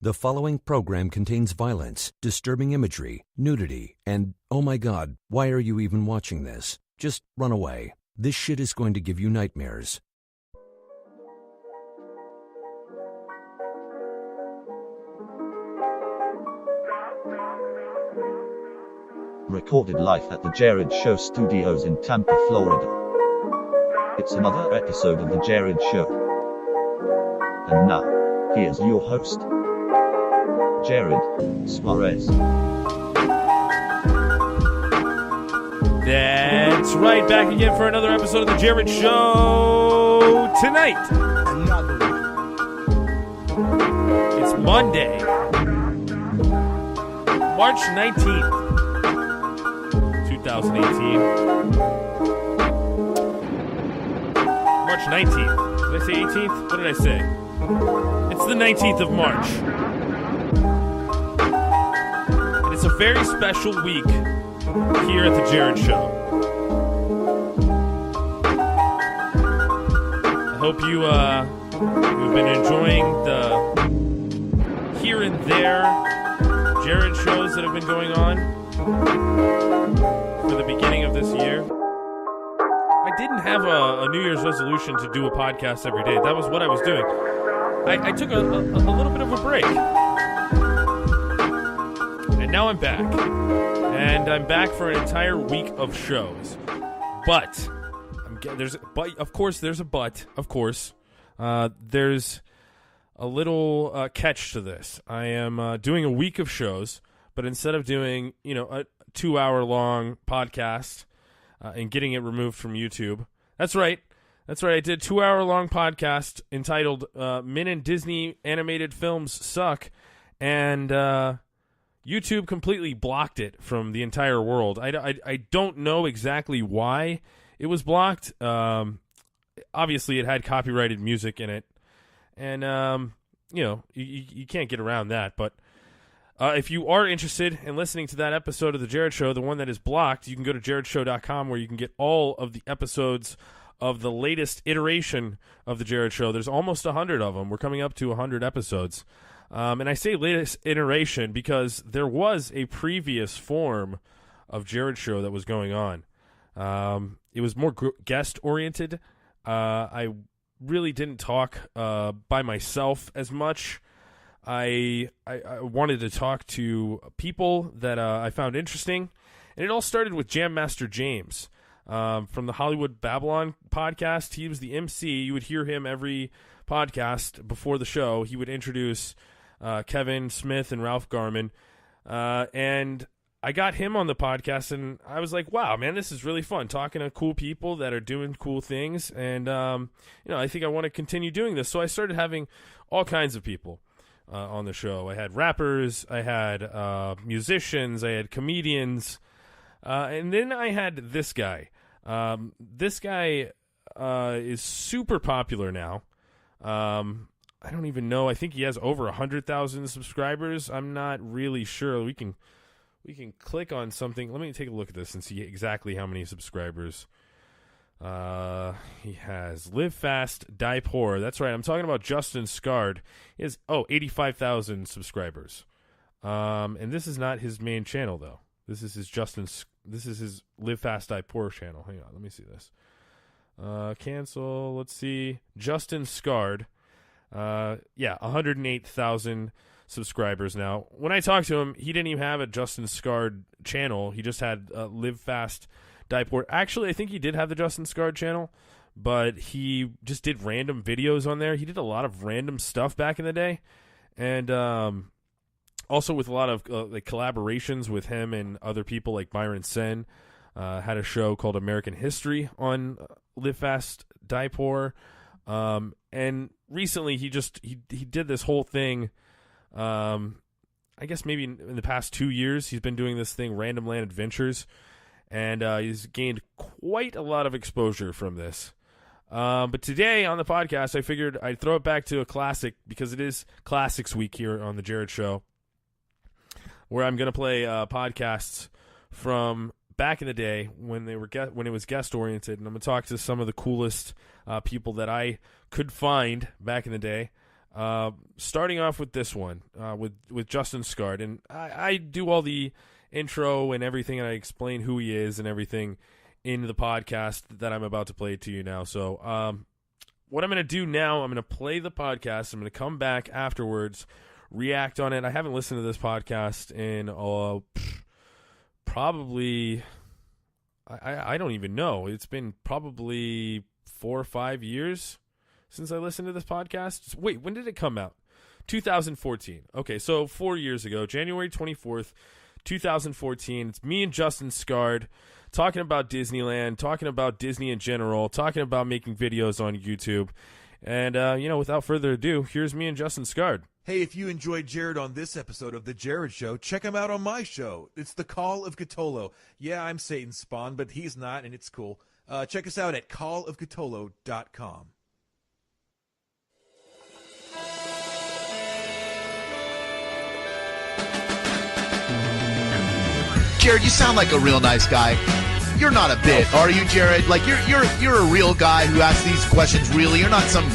The following program contains violence, disturbing imagery, nudity, and, oh my God, why are you even watching this? Just run away. This shit is going to give you nightmares. Recorded live at the Jerrad Show studios in Tampa, Florida. It's another episode of the Jerrad Show. And now, here's your host, Jerrad Suarez. That's right, back again for another episode of the Jerrad Show tonight. It's Monday, March 19th, 2018. March 19th. Did I say 18th? What did I say? It's the 19th of March. And it's a very special week here at the Jerrad Show. I hope you've been enjoying the here and there Jerrad shows that have been going on for the beginning of this year. I didn't have a New Year's resolution to do a podcast every day. That was what I was doing. I took a little bit of a break. And now I'm back. And I'm back for an entire week of shows. But, there's a but. There's a little catch to this. I am doing a week of shows, but instead of doing, a 2-hour-long podcast and getting it removed from YouTube. That's right. I did a 2-hour-long podcast entitled Men in Disney Animated Films Suck, and YouTube completely blocked it from the entire world. I don't know exactly why it was blocked. Obviously, it had copyrighted music in it, and you can't get around that, but if you are interested in listening to that episode of The Jerrad Show, the one that is blocked, you can go to jerradshow.com where you can get all of the episodes of the latest iteration of The Jerrad Show. There's almost 100 of them. We're coming up to 100 episodes. And I say latest iteration because there was a previous form of Jerrad Show that was going on. It was more guest-oriented. I really didn't talk by myself as much. I wanted to talk to people that I found interesting, and it all started with Jammaster James from the Hollywood Babylon podcast. He was the MC. You would hear him every podcast before the show. He would introduce Kevin Smith and Ralph Garman, and I got him on the podcast, and I was like, wow, man, this is really fun, talking to cool people that are doing cool things, and I think I want to continue doing this. So I started having all kinds of people on the show. I had rappers, I had musicians, I had comedians, and then I had this guy. This guy is super popular now. I don't even know. I think he has over 100,000 subscribers. I'm not really sure. We can click on something. Let me take a look at this and see exactly how many subscribers he has. Live Fast, Die Poor. That's right. I'm talking about Justin Scard. He has 85,000 subscribers. And this is not his main channel though. This is his Live Fast, Die Poor channel. Hang on, let me see this. Cancel. Let's see. Justin Scard. 108,000 subscribers now. When I talked to him, he didn't even have a Justin Scard channel. He just had Live Fast, Die Poor. Actually, I think he did have the Justin Scard channel, but he just did random videos on there. He did a lot of random stuff back in the day, and also with a lot of collaborations with him and other people like Byron Sen. Had a show called American History on Live Fast, Die Poor. And recently he did this whole thing. I guess maybe in the past 2 years, he's been doing this thing, Random Land Adventures, and he's gained quite a lot of exposure from this. But today on the podcast, I figured I'd throw it back to a classic because it is Classics Week here on the Jerrad Show, where I'm going to play podcasts from back in the day when it was guest oriented, and I'm going to talk to some of the coolest people that I could find back in the day. Starting off with this one, with Justin Scard, and I do all the intro and everything, and I explain who he is and everything in the podcast that I'm about to play to you now. So, what I'm going to do now, I'm going to play the podcast. I'm going to come back afterwards, react on it. I haven't listened to this podcast in probably, I don't even know. It's been probably 4 or 5 years since I listened to this podcast. Wait, when did it come out? 2014. Okay, so 4 years ago, January 24th, 2014. It's me and Justin Scard talking about Disneyland, talking about Disney in general, talking about making videos on YouTube. And, without further ado, here's me and Justin Scard. Hey, if you enjoyed Jerrad on this episode of The Jerrad Show, check him out on my show. It's The Call of Cthulhu. Yeah, I'm Satan's spawn, but he's not, and it's cool. Check us out at callofcthulhu.com. Jerrad, you sound like a real nice guy. You're not a bit, are you, Jerrad? Like you're a real guy who asks these questions really. You're not some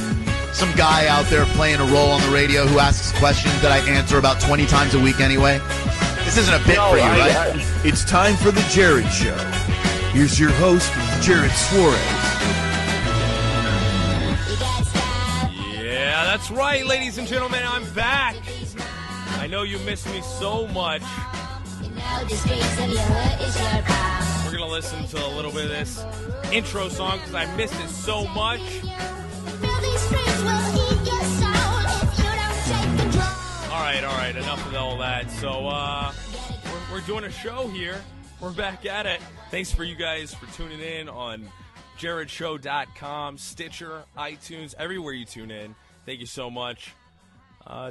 guy out there playing a role on the radio who asks questions that I answer about 20 times a week anyway. This isn't a bit for you, right? It's time for The Jerrad Show. Here's your host, Jerrad Suarez. Yeah, that's right, ladies and gentlemen. I'm back. I know you missed me so much. We're going to listen to a little bit of this intro song because I missed it so much. All right, enough of all that. So we're doing a show here. We're back at it. Thanks for you guys for tuning in on JerradShow.com, Stitcher, iTunes, everywhere you tune in. Thank you so much.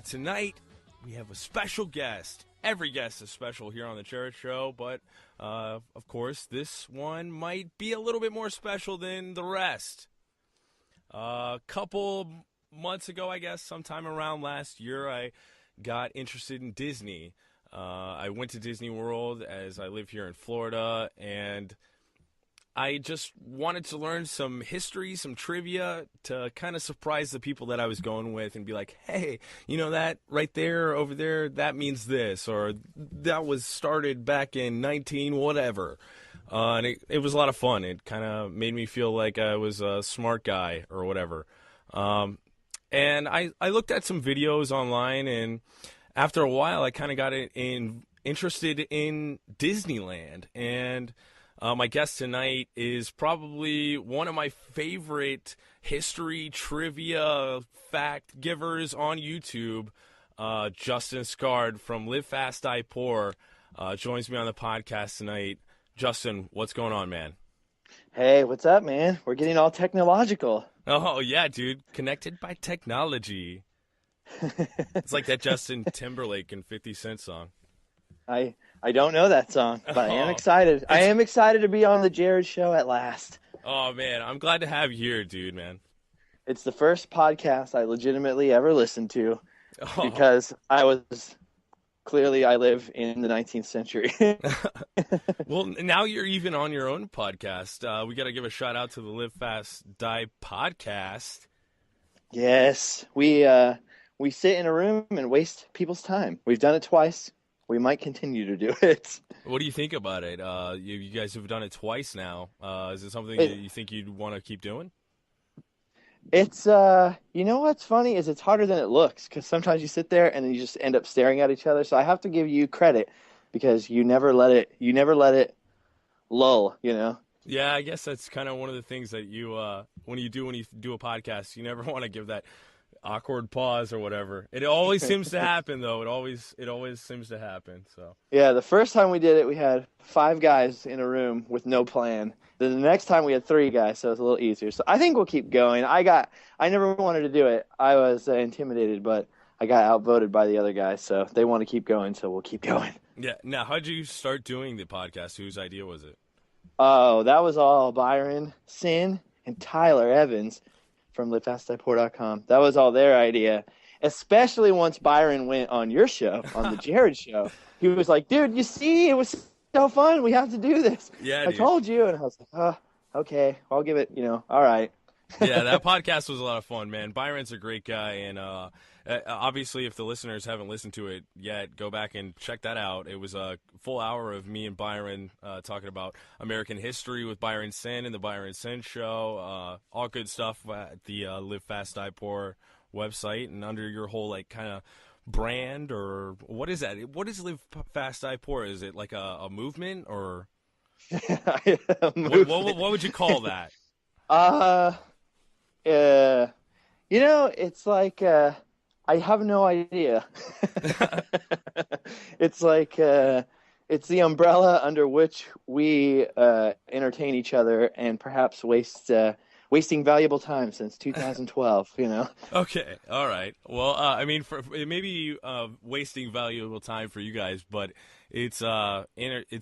Tonight, we have a special guest. Every guest is special here on the Jerrad Show, but, of course, this one might be a little bit more special than the rest. A couple months ago, I guess, sometime around last year, I got interested in Disney. I went to Disney World as I live here in Florida, and I just wanted to learn some history, some trivia to kind of surprise the people that I was going with and be like, hey, you know that right there, over there, that means this, or that was started back in 19 whatever. And it was a lot of fun. It kind of made me feel like I was a smart guy or whatever. And I looked at some videos online, and after a while, I kind of got interested in Disneyland. And my guest tonight is probably one of my favorite history, trivia, fact givers on YouTube. Justin Scard from Live Fast, Die Poor joins me on the podcast tonight. Justin, what's going on, man? Hey, what's up, man? We're getting all technological. Oh, yeah, dude. Connected by technology. It's like that Justin Timberlake and 50 Cent song. I don't know that song, but I am excited. I am excited to be on the Jerrad Show at last. Oh, man. I'm glad to have you here, dude, man. It's the first podcast I legitimately ever listened to because I live in the 19th century. Well, now you're even on your own podcast. We got to give a shout out to the Live Fast Die podcast. Yes, we sit in a room and waste people's time. We've done it twice. We might continue to do it. What do you think about it? You guys have done it twice now. Is it something that you think you'd want to keep doing? It's, you know what's funny is it's harder than it looks because sometimes you sit there and then you just end up staring at each other. So I have to give you credit because you never let it lull, you know? Yeah, I guess that's kind of one of the things that when you do a podcast, you never want to give that awkward pause or whatever. It always seems to happen, though. It always seems to happen. So yeah, the first time we did it, we had 5 guys in a room with no plan. Then the next time we had 3 guys, so it's a little easier. So I think we'll keep going. I never wanted to do it. I was intimidated, but I got outvoted by the other guys, so they want to keep going, so we'll keep going. Yeah. Now, how'd you start doing the podcast? Whose idea was it? Oh, that was all Byron, Sin, and Tyler Evans from LiveFastDiePoor.com. That was all their idea, especially once Byron went on your show, on the Jerrad Show. He was like, dude, you see, it was so fun. We have to do this. Yeah, I told you. And I was like, oh, okay, I'll give it, all right. Yeah, that podcast was a lot of fun, man. Byron's a great guy, and Obviously, if the listeners haven't listened to it yet, go back and check that out. It was a full hour of me and Byron talking about American history with Byron Sin and the Byron Sin Show. All good stuff at the Live Fast Die Poor website, and under your whole like kind of brand, or what is that? What is Live Fast Die Poor? Is it like a movement, or what would you call that? It's like I have no idea. It's like it's the umbrella under which we entertain each other and perhaps wasting valuable time since 2012. Okay, all right. Well, I mean, it may be wasting valuable time for you guys, but it's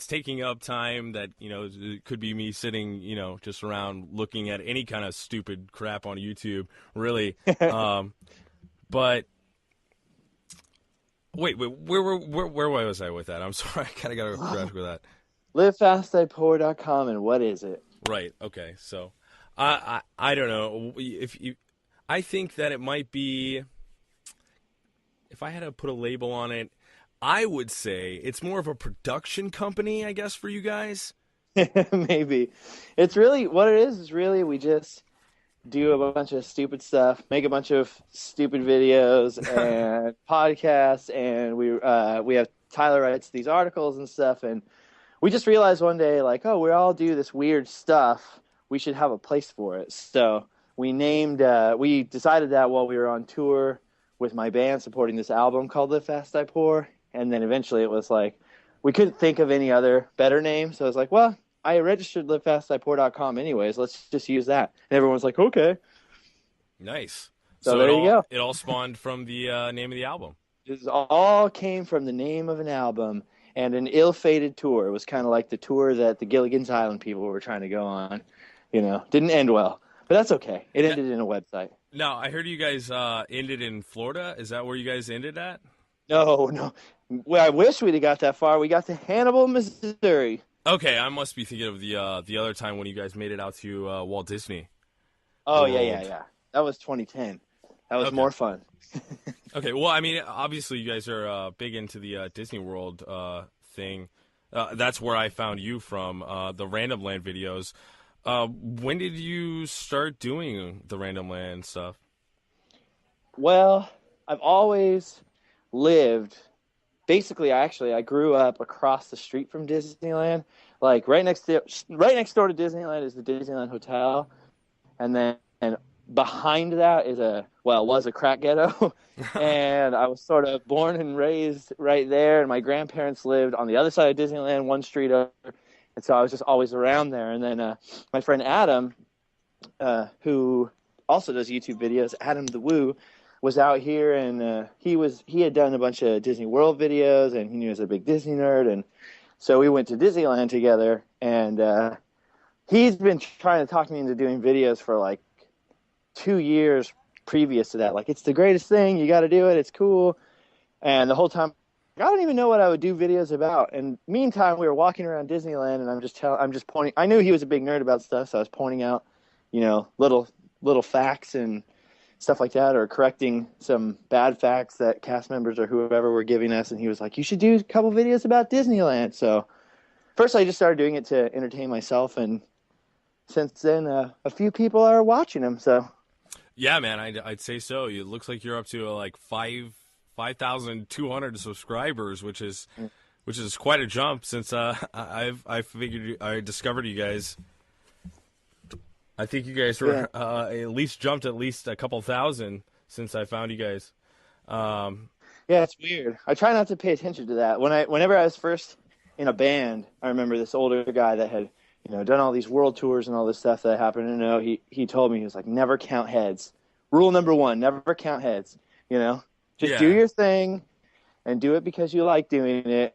taking up time that it could be me sitting just around looking at any kind of stupid crap on YouTube, really. But wait, where was I with that? I'm sorry, I kind of got to crash with that. LiveFastDiePoor.com, and what is it? Right. Okay. So, I don't know I think that it might be, if I had to put a label on it, I would say it's more of a production company, I guess, for you guys. Maybe. It's really what it is really we just do a bunch of stupid stuff, make a bunch of stupid videos and podcasts, and we have Tyler writes these articles and stuff, and we just realized one day, like, oh, we all do this weird stuff, we should have a place for it. So we decided that while we were on tour with my band supporting this album called Live Fast Die Poor, and then eventually it was like we couldn't think of any other better name, so I was like, well, I registered livefastdiepoor.com anyways. Let's just use that. And everyone's like, okay. Nice. So there you go. It all spawned from the name of the album. This all came from the name of an album and an ill-fated tour. It was kind of like the tour that the Gilligan's Island people were trying to go on. Didn't end well. But that's okay. It ended in a website. No, I heard you guys ended in Florida. Is that where you guys ended at? No. Well, I wish we'd have got that far. We got to Hannibal, Missouri. Okay, I must be thinking of the other time when you guys made it out to Walt Disney. Oh, World. yeah. That was 2010. That was more fun. Okay, well, I mean, obviously you guys are big into the Disney World thing. That's where I found you from, the Random Land videos. When did you start doing the Random Land stuff? Well, I've always lived... Basically, I grew up across the street from Disneyland. Like right next door to Disneyland is the Disneyland Hotel, and then behind that was a crack ghetto, and I was sort of born and raised right there. And my grandparents lived on the other side of Disneyland, one street over, and so I was just always around there. And then my friend Adam, who also does YouTube videos, Adam the Woo, was out here, and he had done a bunch of Disney World videos, and he was a big Disney nerd, and so we went to Disneyland together, and he's been trying to talk me into doing videos for like 2 years previous to that. Like, it's the greatest thing, you got to do it, it's cool. And the whole time, I don't even know what I would do videos about. And meantime, we were walking around Disneyland, and I'm just pointing. I knew he was a big nerd about stuff, so I was pointing out, little facts and stuff like that, or correcting some bad facts that cast members or whoever were giving us. And he was like, you should do a couple videos about Disneyland. So first I just started doing it to entertain myself, and since then a few people are watching them. So yeah, man, I'd say so. It looks like you're up to like 5,200 subscribers, which is quite a jump since I discovered you guys. I think you guys were at least jumped at least a couple thousand since I found you guys. Yeah, it's weird. I try not to pay attention to that. Whenever I was first in a band, I remember this older guy that had done all these world tours and all this stuff that I happened to know. He told me, he was like, never count heads. Rule number 1, never count heads. Just do your thing and do it because you like doing it.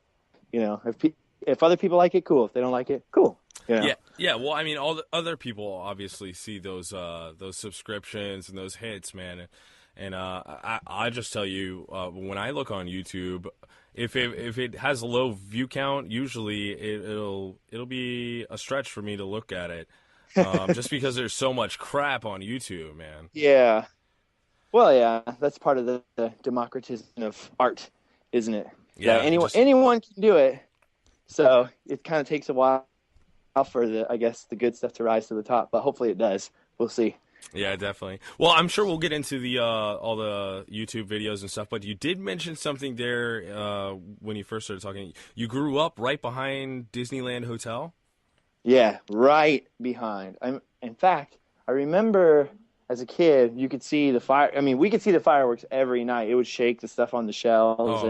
If other people like it, cool. If they don't like it, cool. Yeah. Well, I mean, all the other people obviously see those subscriptions and those hits, man. And I just tell you, when I look on YouTube, if it has a low view count, usually it'll be a stretch for me to look at it, just because there's so much crap on YouTube, man. Yeah. Well, yeah, that's part of the democratization of art, isn't it? Yeah, anyone can do it. So it kind of takes a while for the good stuff to rise to the top, but hopefully it does. We'll see. Yeah, definitely. Well, I'm sure we'll get into the all the YouTube videos and stuff, but you did mention something there when you first started talking. You grew up right behind Disneyland Hotel? Yeah, right behind. In fact, I remember as a kid, you could see the fire. I mean, we could see the fireworks every night. It would shake the stuff on the shelves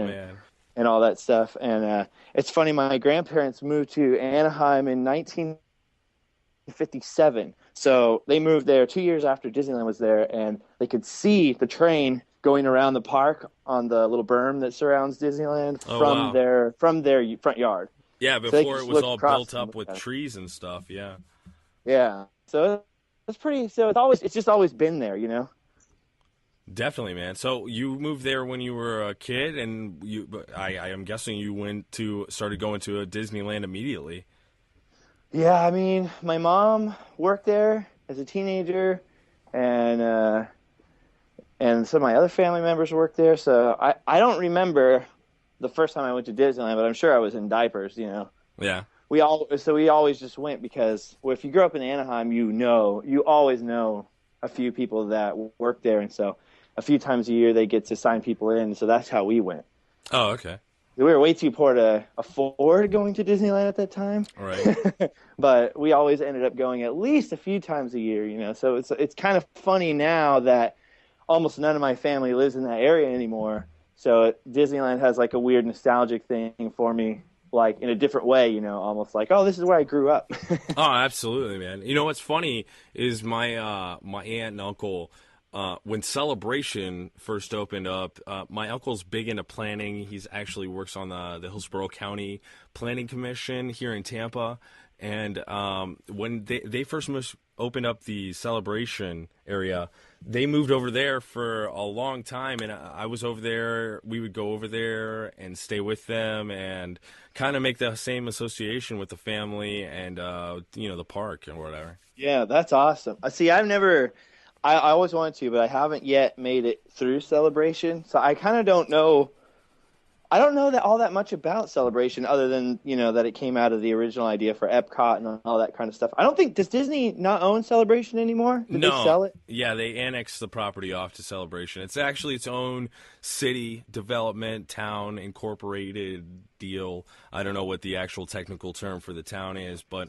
and all that stuff. And it's funny, my grandparents moved to Anaheim in 1957. So they moved there 2 years after Disneyland was there, and they could see the train going around the park on the little berm that surrounds Disneyland from their front yard. Yeah, before it was all built up with trees and stuff. Yeah. Yeah. So it's pretty. So it's just always been there, you know. Definitely, man. So you moved there when you were a kid, and I am guessing you started going to a Disneyland immediately. Yeah, I mean, my mom worked there as a teenager, and some of my other family members worked there. So I don't remember the first time I went to Disneyland, but I'm sure I was in diapers, you know. Yeah. We always just went because if you grow up in Anaheim, you always know a few people that work there, and so a few times a year they get to sign people in. So that's how we went. Oh, okay. We were way too poor to afford going to Disneyland at that time. Right. But we always ended up going at least a few times a year, you know. So it's kind of funny now that almost none of my family lives in that area anymore. So Disneyland has like a weird nostalgic thing for me, like in a different way, you know, almost like, oh, this is where I grew up. Oh, absolutely, man. You know what's funny is my my aunt and uncle, when Celebration first opened up, my uncle's big into planning. He's actually works on the Hillsborough County Planning Commission here in Tampa. And when they first opened up the Celebration area, they moved over there for a long time. And I was over there. We would go over there and stay with them and kind of make the same association with the family and, the park and whatever. Yeah, that's awesome. See, I always wanted to, but I haven't yet made it through Celebration. So I kind of don't know. I don't know all that much about Celebration other than, you know, that it came out of the original idea for Epcot and all that kind of stuff. I don't think, does Disney not own Celebration anymore? Did they sell it? Yeah, they annexed the property off to Celebration. It's actually its own city, development, town, incorporated deal. I don't know what the actual technical term for the town is, but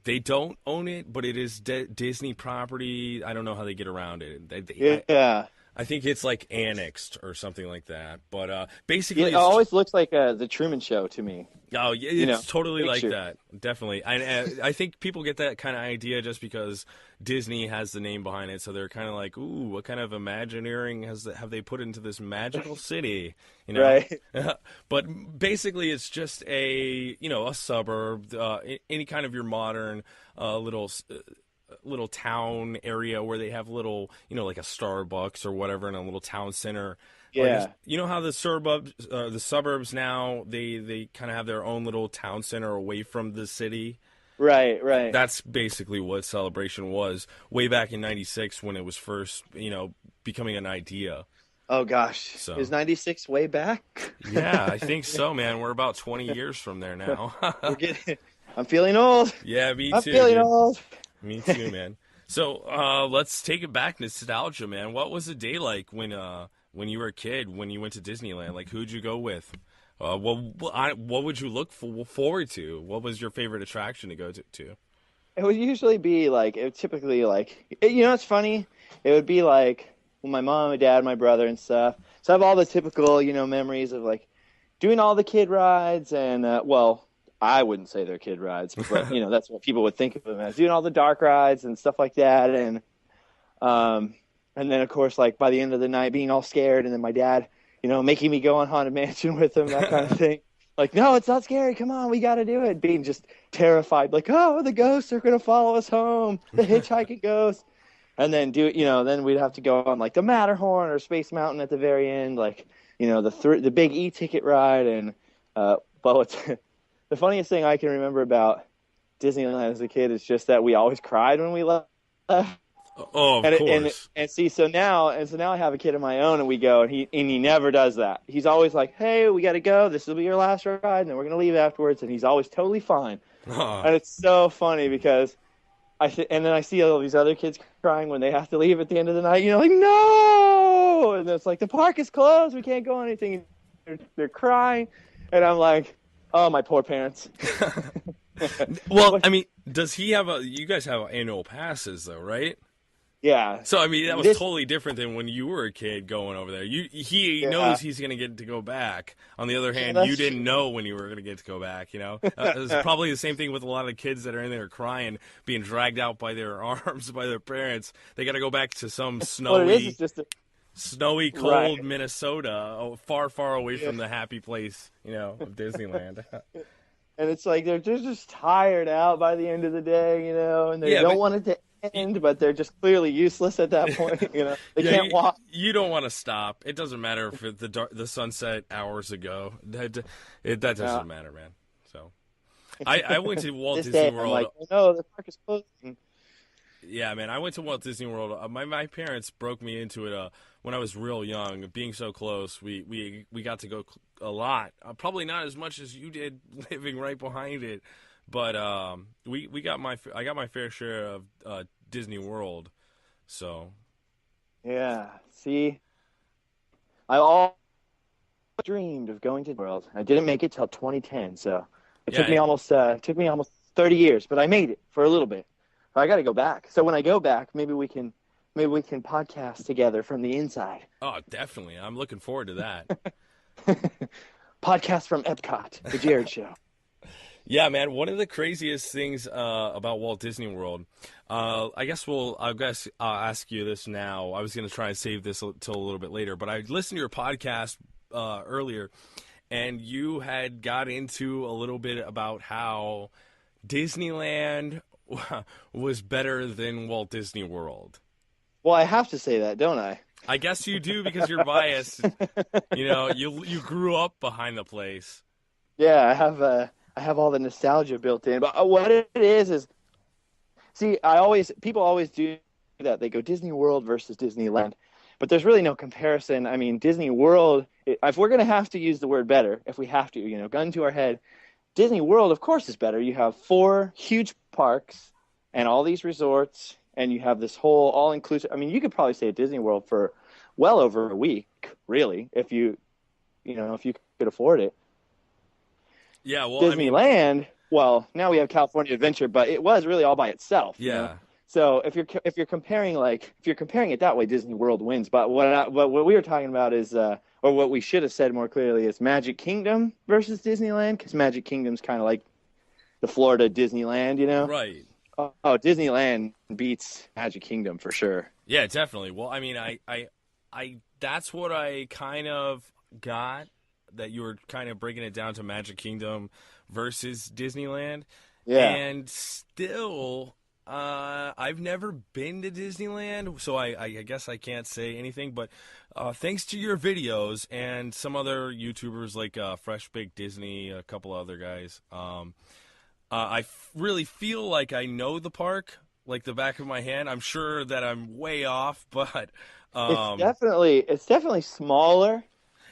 they don't own it, but it is Disney property. I don't know how they get around it. Yeah. I think it's like annexed or something like that. But basically, it always looks like the Truman Show to me. Oh, yeah, it's totally like that. Definitely. I think people get that kind of idea just because Disney has the name behind it. So they're kind of like, ooh, what kind of Imagineering have they put into this magical city? You know? Right. But basically, it's just a suburb, any kind of your modern little town area where they have little, like a Starbucks or whatever in a little town center. Yeah. You know how the suburbs now, they kind of have their own little town center away from the city? Right. That's basically what Celebration was way back in 96 when it was first, becoming an idea. Oh, gosh. So. Is 96 way back? Yeah, I think so, man. We're about 20 years from there now. I'm feeling old. Yeah, me too. I'm feeling old. Me too, man. So let's take it back, nostalgia, man. What was the day like when you were a kid, when you went to Disneyland? Like, who'd you go with? What would you look forward to? What was your favorite attraction to go to? It would usually be like, it's funny. It would be like my mom, my dad, my brother, and stuff. So I have all the typical, memories of like doing all the kid rides and I wouldn't say they're kid rides, but that's what people would think of them as, doing all the dark rides and stuff like that. And then of course, like by the end of the night being all scared, and then my dad, making me go on Haunted Mansion with him, that kind of thing. Like, no, it's not scary. Come on, we got to do it. Being just terrified, like, oh, the ghosts are going to follow us home. The hitchhiking ghost. And then then we'd have to go on like the Matterhorn or Space Mountain at the very end, like, the big e-ticket ride. And, the funniest thing I can remember about Disneyland as a kid is just that we always cried when we left. Oh, of course. And see, so now I have a kid of my own, and we go, and he never does that. He's always like, "Hey, we got to go. This will be your last ride, and then we're gonna leave afterwards." And he's always totally fine. And it's so funny because and then I see all these other kids crying when they have to leave at the end of the night. You know, like, no, and it's like the park is closed. We can't go on anything. They're crying, and I'm like, oh, my poor parents. Well, I mean, does he have you guys have annual passes though, right? Yeah. So, I mean, that was totally different than when you were a kid going over there. He knows he's going to get to go back. On the other hand, you didn't know when you were going to get to go back, you know? It's probably the same thing with a lot of kids that are in there crying, being dragged out by their arms by their parents. They got to go back to some snowy, cold Minnesota, far, far away from the happy place, you know, of Disneyland. And it's like they're just tired out by the end of the day, you know, and they don't want it to end, but they're just clearly useless at that point. You know, they can't walk. You don't want to stop. It doesn't matter if the sunset hours ago. That doesn't matter, man. So, I went to Walt Disney World. I'm like, oh, no, the park is closing. Yeah, man, I went to Walt Disney World. My parents broke me into it when I was real young. Being so close, we got to go a lot. Probably not as much as you did living right behind it. But I got my fair share of Disney World, so. Yeah, see, I all dreamed of going to Disney World. I didn't make it till 2010, so it took me almost 30 years, but I made it for a little bit. I got to go back. So when I go back, maybe we can podcast together from the inside. Oh, definitely! I'm looking forward to that. Podcast from Epcot, the Jerrad Show. Yeah, man. One of the craziest things about Walt Disney World, I'll ask you this now. I was going to try and save this till a little bit later, but I listened to your podcast earlier, and you had got into a little bit about how Disneyland was better than Walt Disney World. Well, I have to say that, don't I? I guess you do because you're biased. You know, you grew up behind the place. Yeah, I have all the nostalgia built in. But what it is see, people always do that. They go Disney World versus Disneyland, but there's really no comparison. I mean, Disney World, if we're going to have to use the word better, if we have to, you know, gun to our head, Disney World, of course, is better. You have 4 huge parks and all these resorts, and you have this whole all-inclusive. I mean, you could probably stay at Disney World for well over a week, really, if you could afford it. Yeah, well, Disneyland. Well, now we have California Adventure, but it was really all by itself. Yeah. You know? So if you're comparing it that way, Disney World wins. But what we were talking about is, or what we should have said more clearly is Magic Kingdom versus Disneyland, because Magic Kingdom's kind of like the Florida Disneyland, you know? Right. Oh, Disneyland beats Magic Kingdom for sure. Yeah, definitely. Well, I mean, I that's what I kind of got, that you were kind of breaking it down to Magic Kingdom versus Disneyland. Yeah. And still, I've never been to Disneyland, so I guess I can't say anything. But thanks to your videos and some other YouTubers like Fresh Baked Disney, a couple other guys, I really feel like I know the park like the back of my hand. I'm sure that I'm way off, but it's definitely smaller.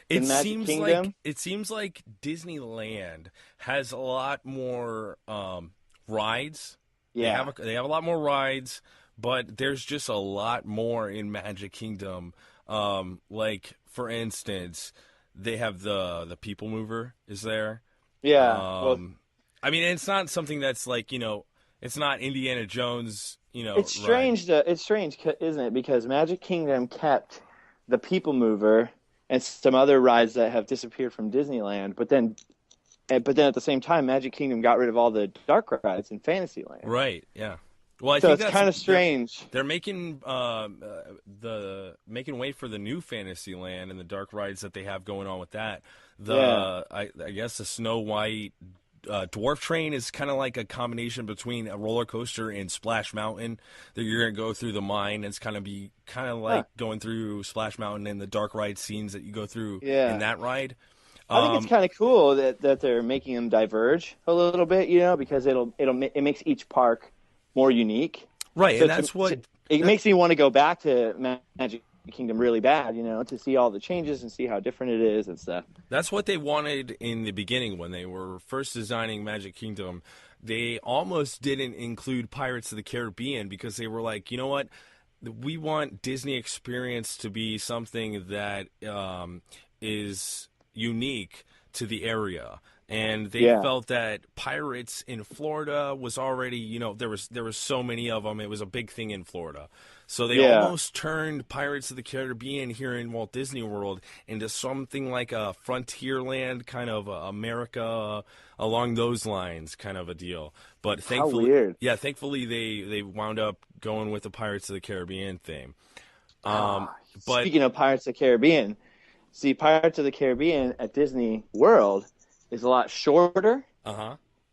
It seems like Disneyland has a lot more rides. Yeah, they have a lot more rides, but there's just a lot more in Magic Kingdom. Like for instance, they have the People Mover is there. Yeah. I mean, it's not something that's like, you know, it's not Indiana Jones. You know, it's strange. It's strange, isn't it? Because Magic Kingdom kept the People Mover and some other rides that have disappeared from Disneyland, but then at the same time, Magic Kingdom got rid of all the dark rides in Fantasyland. Right. Yeah. Well, I so think it's kind of strange. They're making making way for the new Fantasyland and the dark rides that they have going on with that. I guess the Snow White Dwarf Train is kind of like a combination between a roller coaster and Splash Mountain. That you're gonna go through the mine. It's kind of like going through Splash Mountain and the dark ride scenes that you go through in that ride. I think it's kind of cool that they're making them diverge a little bit, you know, because it makes each park more unique. Right, so and it makes me want to go back to Magic Kingdom really bad, to see all the changes and see how different it is and stuff. That's what they wanted in the beginning when they were first designing Magic Kingdom. They almost didn't include Pirates of the Caribbean because they were like, you know what? We want Disney Experience to be something that is unique to the area. And they felt that Pirates in Florida was already, there was so many of them. It was a big thing in Florida. So they almost turned Pirates of the Caribbean here in Walt Disney World into something like a Frontierland kind of America along those lines kind of a deal. But thankfully, how weird. Yeah, thankfully they wound up going with the Pirates of the Caribbean theme. But speaking of Pirates of the Caribbean, see, Pirates of the Caribbean at Disney World is a lot shorter.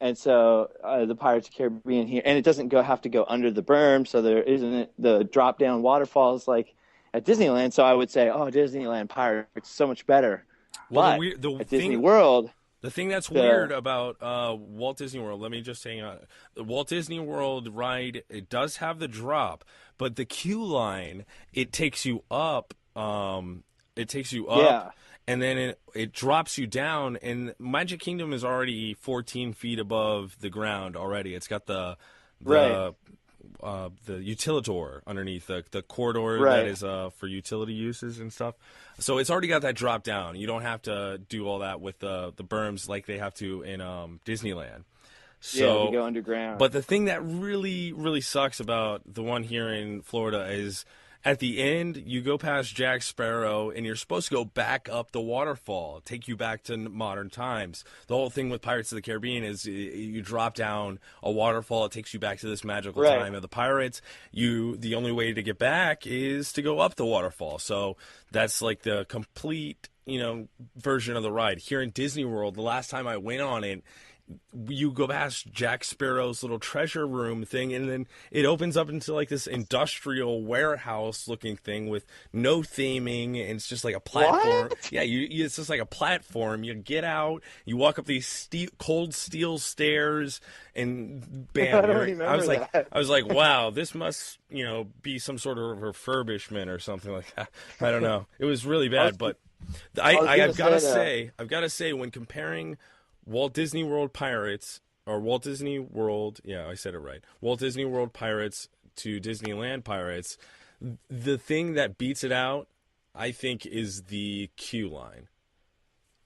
And so the Pirates of the Caribbean here, and it doesn't have to go under the berm, so there isn't the drop down waterfalls like at Disneyland. So I would say, Disneyland Pirates so much better. Well, but at Disney World, the thing that's weird about Walt Disney World, let me just say, the Walt Disney World ride, it does have the drop, but the queue line, it takes you up. And then it drops you down, and Magic Kingdom is already 14 feet above the ground already. It's got the utilidor underneath, the corridor that is for utility uses and stuff. So it's already got that drop down. You don't have to do all that with the berms like they have to in Disneyland. So, you go underground. But the thing that really, really sucks about the one here in Florida is at the end, you go past Jack Sparrow, and you're supposed to go back up the waterfall, take you back to modern times. The whole thing with Pirates of the Caribbean is you drop down a waterfall. It takes you back to this magical time of the pirates. The only way to get back is to go up the waterfall. So that's like the complete, version of the ride. Here in Disney World, the last time I went on it, you go past Jack Sparrow's little treasure room thing, and then it opens up into like this industrial warehouse looking thing with no theming, and it's just like a platform. What? Yeah, it's just like a platform. You get out, you walk up these cold steel stairs, and bam! I was like, wow, this must be some sort of refurbishment or something like that. I don't know. It was really bad, but I've got to say when comparing Walt Disney World Pirates, or Walt Disney World, I said it right, Walt Disney World Pirates to Disneyland Pirates, the thing that beats it out, I think, is the queue line.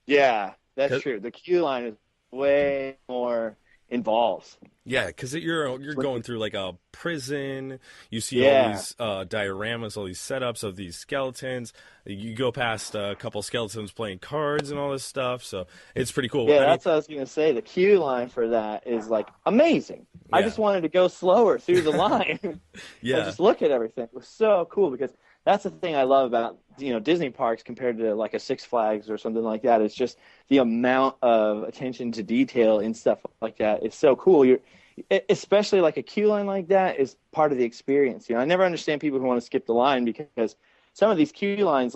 Yeah, that's true. The queue line is way more involved. Yeah, because you're going through like a prison. You see all these dioramas, all these setups of these skeletons. You go past a couple skeletons playing cards and all this stuff. So it's pretty cool. Yeah, that's what I was going to say. The queue line for that is like amazing. Yeah. I just wanted to go slower through the line. And just look at everything. It was so cool because that's the thing I love about Disney parks compared to like a Six Flags or something like that. It's just the amount of attention to detail and stuff like that. It's so cool. Especially like a queue line like that is part of the experience. I never understand people who want to skip the line because some of these queue lines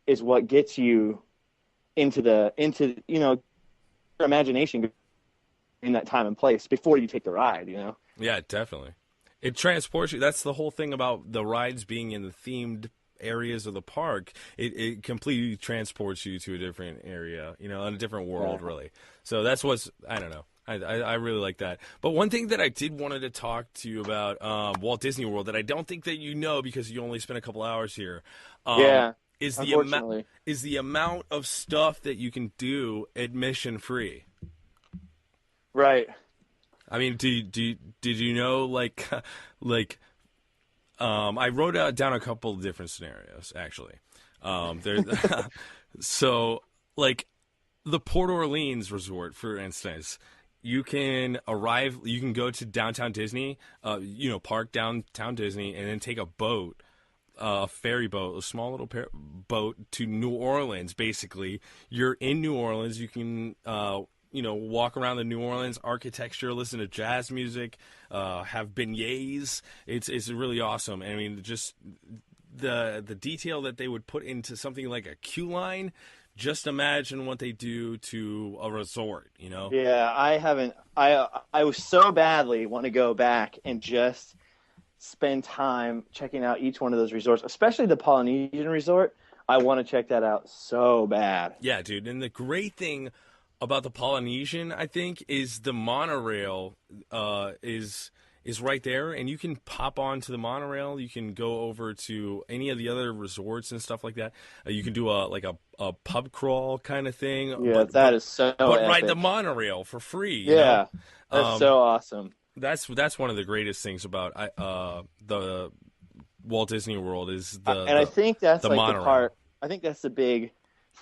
is what gets you into your imagination in that time and place before you take the ride. Yeah, definitely. It transports you. That's the whole thing about the rides being in the themed areas of the park. It completely transports you to a different area, in a different world, really. So that's I don't know. I really like that. But one thing that I did wanted to talk to you about Walt Disney World that I don't think that because you only spent a couple hours here. Is the amount of stuff that you can do admission free. Right. I mean, did you know I wrote down a couple of different scenarios actually. So like the Port Orleans Resort, for instance, you can go to downtown Disney, park downtown Disney, and then take a boat, a ferry boat, a small little boat to New Orleans. Basically, you're in New Orleans. You can walk around the New Orleans architecture, listen to jazz music, have beignets. It's really awesome. I mean, just the detail that they would put into something like a queue line. Just imagine what they do to a resort, Yeah, I haven't. I was so badly want to go back and just spend time checking out each one of those resorts, especially the Polynesian resort. I want to check that out so bad. Yeah, dude. And the great thing about the Polynesian, I think, is the monorail is right there, and you can pop onto the monorail. You can go over to any of the other resorts and stuff like that. You can do a pub crawl kind of thing. Yeah, that is so But epic. ride the monorail for free. You Yeah, know? that's so awesome. That's one of the greatest things about the Walt Disney World is I think that's the like monorail. the part. I think that's the big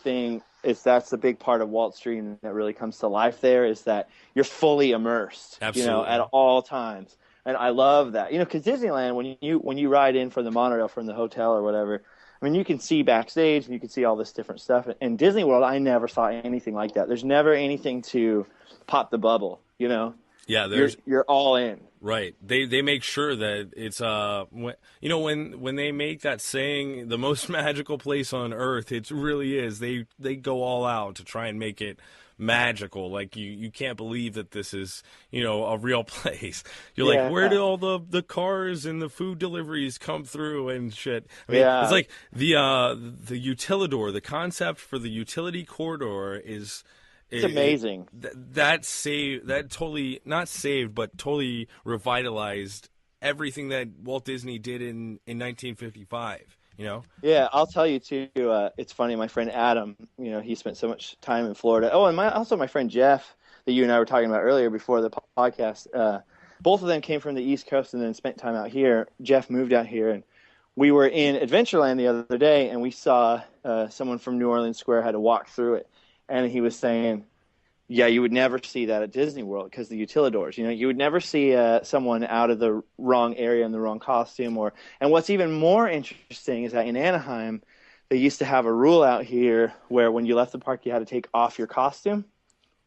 thing. That's the big part of Walt's dream that really comes to life. There is that you're fully immersed, Absolutely. at all times. And I love that, because Disneyland, when you ride in from the monorail from the hotel or whatever, I mean, you can see backstage and you can see all this different stuff. In Disney World, I never saw anything like that. There's never anything to pop the bubble, Yeah, you're all in. Right. They make sure that it's when they make that saying the most magical place on earth, it really is. They go all out to try and make it magical. Like you can't believe that this is, a real place. You're like, where did all the cars and the food deliveries come through and shit? I mean, it's like the utilidor, the concept for the utility corridor is It's amazing. That totally not saved, but totally revitalized everything that Walt Disney did in 1955. Yeah, I'll tell you too. It's funny. My friend Adam, he spent so much time in Florida. Oh, and also my friend Jeff, that you and I were talking about earlier before the podcast. Both of them came from the East Coast and then spent time out here. Jeff moved out here, and we were in Adventureland the other day, and we saw someone from New Orleans Square had to walk through it. And he was saying, yeah, you would never see that at Disney World because the utilidors. You would never see someone out of the wrong area in the wrong costume. And what's even more interesting is that in Anaheim, they used to have a rule out here where when you left the park, you had to take off your costume.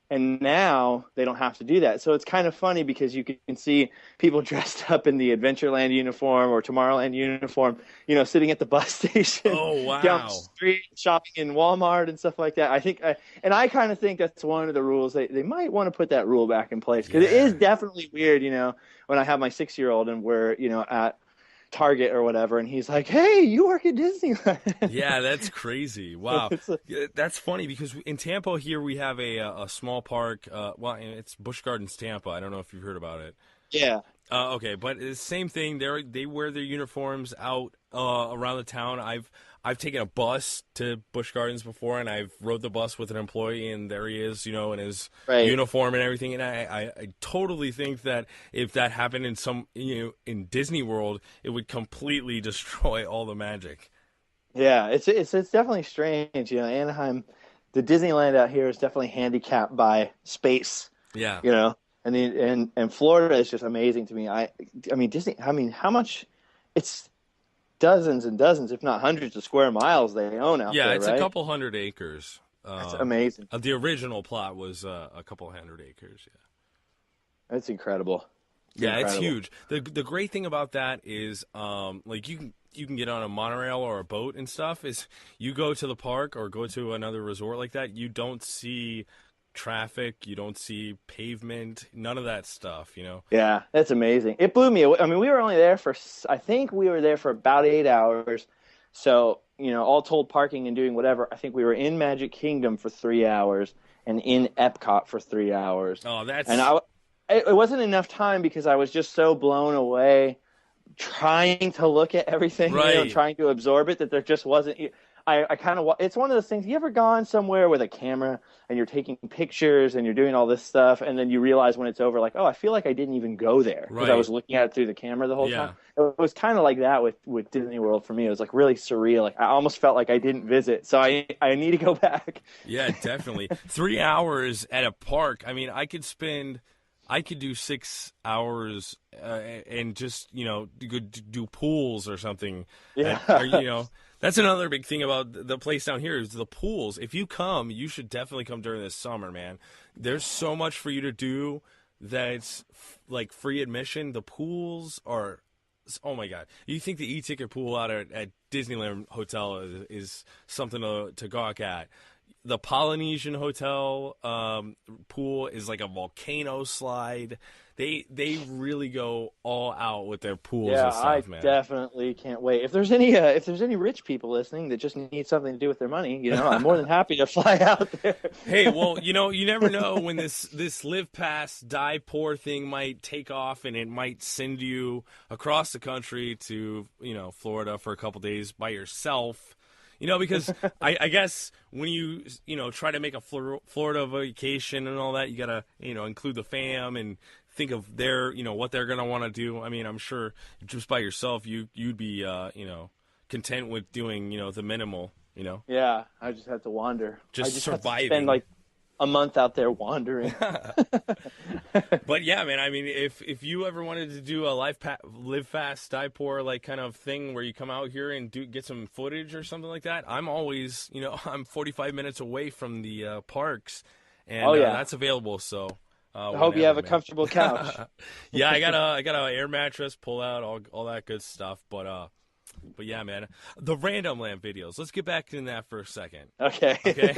And now they don't have to do that. So it's kind of funny because you can see people dressed up in the Adventureland uniform or Tomorrowland uniform, sitting at the bus station. Oh, wow. Down the street, shopping in Walmart and stuff like that. I kind of think that's one of the rules. They might want to put that rule back in place because it is definitely weird, when I have my 6-year-old and we're, at Target or whatever, and he's like, hey, you work at Disneyland. Yeah, that's crazy. Wow. That's funny because in Tampa here we have a small park. It's Busch Gardens, Tampa. I don't know if you've heard about it. Yeah. Okay, but it's the same thing. They wear their uniforms out around the town. I've taken a bus to Busch Gardens before, and I've rode the bus with an employee, and there he is, in his uniform and everything. And I totally think that if that happened in Disney World, it would completely destroy all the magic. Yeah, it's definitely strange. Anaheim, the Disneyland out here is definitely handicapped by space. Yeah. And Florida is just amazing to me. I mean Disney. I mean, how much? It's dozens and dozens, if not hundreds of square miles they own out there. Yeah, it's right? a couple hundred acres. That's amazing. The original plot was a couple hundred acres. Yeah. That's incredible. It's huge. The great thing about that is, you can get on a monorail or a boat and stuff. Is you go to the park or go to another resort like that, you don't see traffic, you don't see pavement, none of that stuff. Yeah, that's amazing. It blew me away. I mean, we were only there for about 8 hours. So, all told, parking and doing whatever, I think we were in Magic Kingdom for 3 hours and in Epcot for 3 hours. Oh, that's... And it wasn't enough time because I was just so blown away trying to look at everything, right. Trying to absorb it, that there just wasn't... I kind of... It's one of those things, you ever gone somewhere with a camera and you're taking pictures and you're doing all this stuff, and then you realize when it's over, like, oh, I feel like I didn't even go there because I was looking at it through the camera the whole time. It was kind of like that with Disney World for me. It was like really surreal. Like I almost felt like I didn't visit, so I need to go back. Yeah, definitely. 3 hours at a park. I mean, I could do 6 hours and just, do pools or something. Yeah. That's another big thing about the place down here is the pools. If you come, you should definitely come during this summer, man. There's so much for you to do that's like free admission. The pools are, oh my God. You think the e-ticket pool out at Disneyland Hotel is something to gawk at. The Polynesian Hotel pool is like a volcano slide. they really go all out with their pools Yeah, and stuff, I man. definitely can't wait. If there's any rich people listening that just need something to do with their money, I'm more than happy to fly out there. Hey, well, you never know when this live fast, die poor thing might take off, and it might send you across the country to, Florida for a couple days by yourself. Because I guess when you try to make a Florida vacation and all that, you gotta include the fam and think of their what they're gonna want to do. I mean, I'm sure just by yourself you'd be content with doing the minimal. Yeah, I just have to wander. Just I just surviving. have to spend like a month out there wandering. But yeah, man, I mean, if you ever wanted to do a live fast, die poor like kind of thing where you come out here and get some footage or something like that, I'm always, I'm 45 minutes away from the parks, and that's available. So I hope you have a comfortable couch. Yeah, I got a air mattress, pull out, all that good stuff. But yeah, man, the Random Land videos. Let's get back in that for a second. Okay.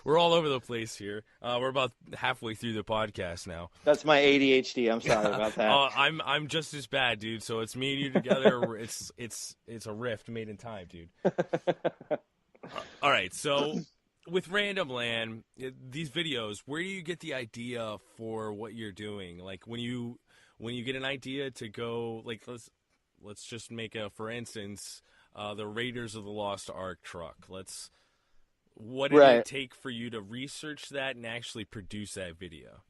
We're all over the place here. We're about halfway through the podcast now. That's my ADHD. I'm sorry about that. I'm just as bad, dude. So it's me and you together. it's a rift made in time, dude. All right, so with Random Land, these videos, where do you get the idea for what you're doing? Like when you get an idea to go, like let's just make for instance, the Raiders of the Lost Ark truck. What did it take for you to research that and actually produce that video?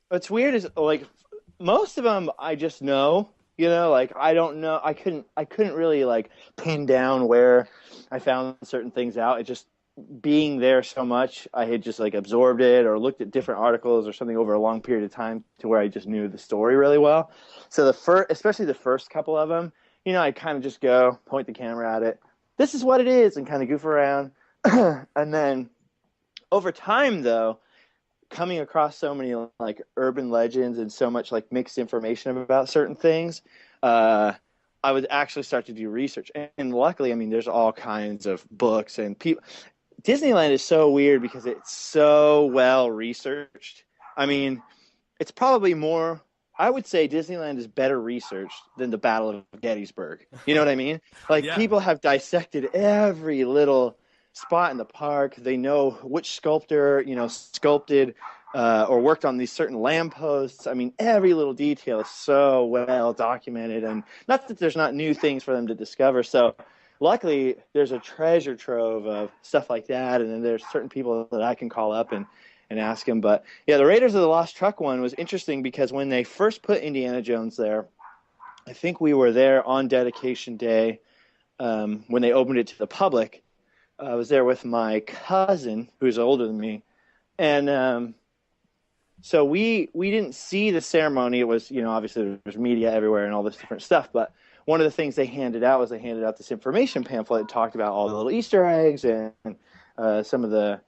What's weird is like most of them I just know, like I don't know. I couldn't really like pin down where I found certain things out. It just being there so much, I had just like absorbed it or looked at different articles or something over a long period of time to where I just knew the story really well. So especially the first couple of them, I kind of just go point the camera at it. This is what it is, and kind of goof around. And then over time, though, coming across so many like urban legends and so much like mixed information about certain things, I would actually start to do research. And luckily, I mean, there's all kinds of books and people. Disneyland is so weird because it's so well researched. I mean, it's probably more, I would say Disneyland is better researched than the Battle of Gettysburg. You know what I mean? Like people have dissected every little spot in the park. They know which sculptor, sculpted or worked on these certain lampposts. I mean, every little detail is so well documented, and not that there's not new things for them to discover. So luckily, there's a treasure trove of stuff like that, and then there's certain people that I can call up and ask them. But yeah, the Raiders of the Lost Truck one was interesting because when they first put Indiana Jones there, I think we were there on dedication day when they opened it to the public. I was there with my cousin, who's older than me, and so we didn't see the ceremony. It was, obviously there was media everywhere and all this different stuff, but one of the things they handed out was this information pamphlet that talked about all the little Easter eggs and some of the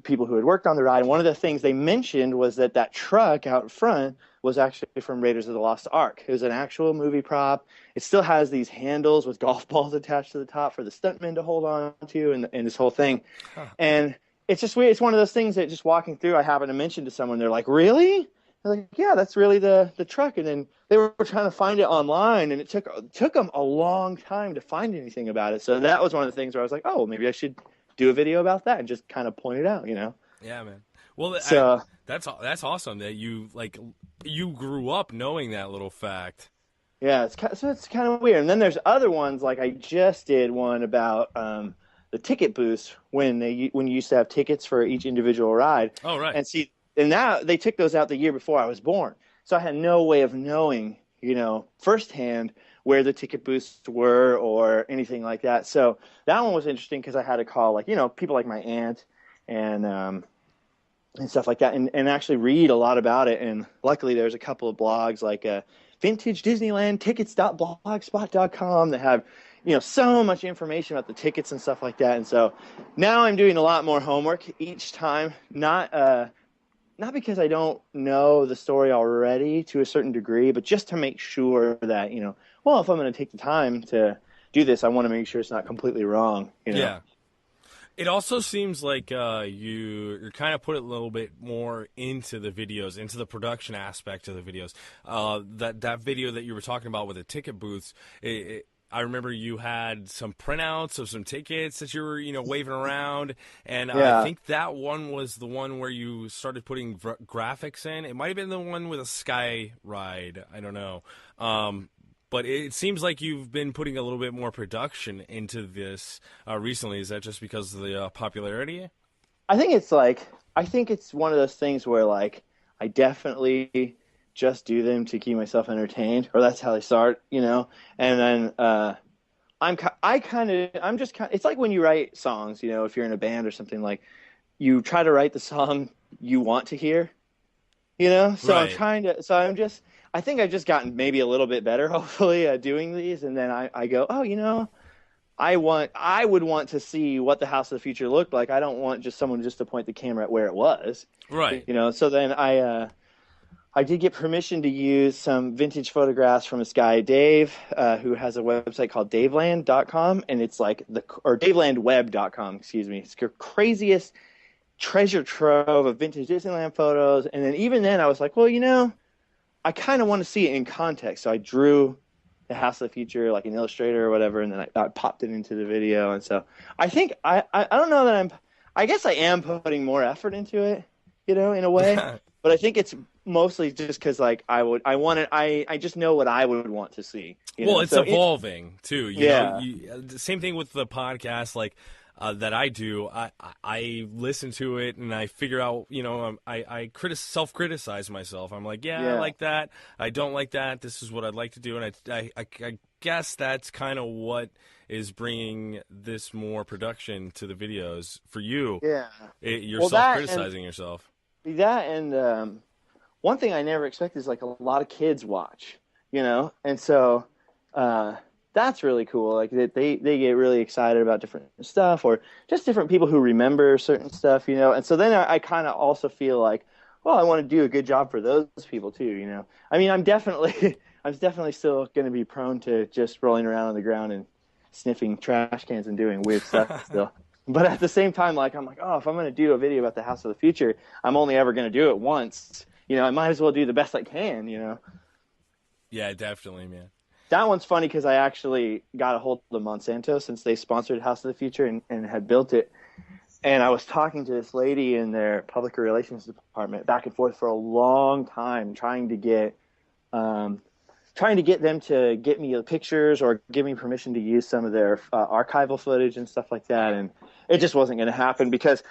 people who had worked on the ride. And one of the things they mentioned was that truck out front was actually from Raiders of the Lost Ark. It was an actual movie prop. It still has these handles with golf balls attached to the top for the stuntmen to hold on to and this whole thing. Huh. And it's just weird. It's one of those things that just walking through, I happened to mention to someone. They're like, really? They're like, yeah, that's really the truck. And then they were trying to find it online, and it took them a long time to find anything about it. So that was one of the things where I was like, oh, maybe I should do a video about that and just kind of point it out, Yeah, man. Well, so, that's awesome that you grew up knowing that little fact. Yeah, it's kind of weird. And then there's other ones, like I just did one about the ticket booths when you used to have tickets for each individual ride. Oh, right. And now they took those out the year before I was born. So I had no way of knowing, firsthand where the ticket booths were or anything like that. So that one was interesting because I had to call people like my aunt and stuff like that and actually read a lot about it. And luckily there's a couple of blogs like Vintage Disneyland Tickets.blogspot.com that have, so much information about the tickets and stuff like that. And so now I'm doing a lot more homework each time, not because I don't know the story already to a certain degree, but just to make sure that, if I'm going to take the time to do this, I want to make sure it's not completely wrong. Yeah. It also seems like you're kind of put a little bit more into the videos, into the production aspect of the videos. That video that you were talking about with the ticket booths, I remember you had some printouts of some tickets that you were, waving around, and Yeah. I think that one was the one where you started putting graphics in. It might have been the one with a sky ride. I don't know. But it seems like you've been putting a little bit more production into this recently. Is that just because of the popularity? I think it's one of those things where like I definitely just do them to keep myself entertained, or that's how they start, And then it's like when you write songs, if you're in a band or something, like you try to write the song you want to hear, So Right. I think I've just gotten maybe a little bit better, hopefully, at doing these. And then I go, oh, I would want to see what the House of the Future looked like. I don't want just someone just to point the camera at where it was, Right. So then I did get permission to use some vintage photographs from this guy, Dave, who has a website called daveland.com, and it's like or davelandweb.com, excuse me. It's the craziest treasure trove of vintage Disneyland photos. And then even then I was like, well, I kind of want to see it in context. So I drew the House of the Future like an Illustrator or whatever, and then I popped it into the video. And so I think I don't know that I guess I am putting more effort into it, in a way. But I think it's mostly just because like I just know what I would want to see. Well, it's evolving too. Yeah. The same thing with the podcast, like that I do. I listen to it and I figure out. I self-criticize myself. I'm like, I like that. I don't like that. This is what I'd like to do, and I guess that's kind of what is bringing this more production to the videos for you. Yeah. You're Well, self-criticizing yourself. That and one thing I never expected is like a lot of kids watch, and so that's really cool. Like they get really excited about different stuff, or just different people who remember certain stuff, And so then I kind of also feel like, well, I want to do a good job for those people too, I mean, I'm definitely still going to be prone to just rolling around on the ground and sniffing trash cans and doing weird stuff still. But at the same time, like I'm like, oh, if I'm going to do a video about the House of the Future, I'm only ever going to do it once. I might as well do the best I can. Yeah, definitely, man. That one's funny because I actually got a hold of Monsanto since they sponsored House of the Future and had built it. And I was talking to this lady in their public relations department back and forth for a long time, trying to get them to get me pictures or give me permission to use some of their archival footage and stuff like that. And it just wasn't going to happen because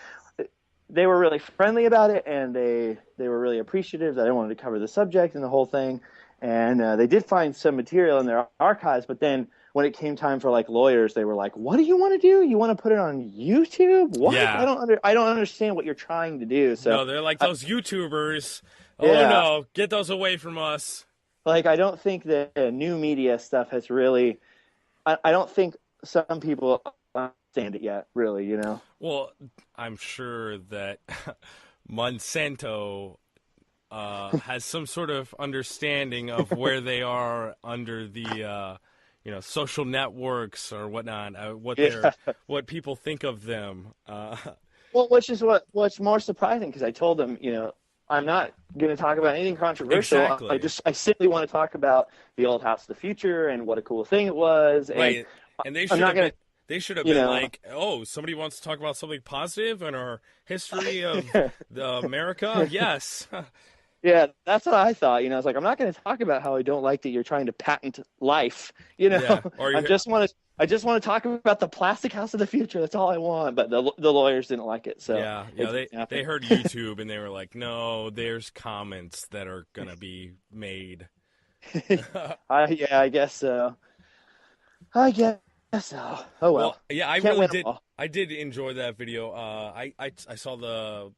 they were really friendly about it, and they were really appreciative that I wanted to cover the subject and the whole thing. And they did find some material in their archives, but then when it came time for like lawyers, they were like, "What do you want to do? You want to put it on YouTube? What? Yeah. I don't understand what you're trying to do." So no, they're like those YouTubers. Oh Yeah. no, get those away from us. like I don't think that new media stuff has really. I don't think some people understand it yet, really. Well, I'm sure that Monsanto has some sort of understanding of where they are under the social networks or whatnot, what people think of them. Well, what's more surprising, because I told them, I'm not going to talk about anything controversial. Exactly. I simply want to talk about the old House of the Future and what a cool thing it was. Right. And they should have been like, oh, somebody wants to talk about something positive in our history of America? Yes. Yeah, that's what I thought. I was like, I'm not going to talk about how I don't like that you're trying to patent life. Yeah, or I just want to talk about the plastic House of the Future. That's all I want. But the lawyers didn't like it. So yeah, they heard YouTube and they were like, no, there's comments that are gonna be made. I guess so. I guess so. Oh well. Yeah, I Can't really win 'em did. all. I did enjoy that video. I saw the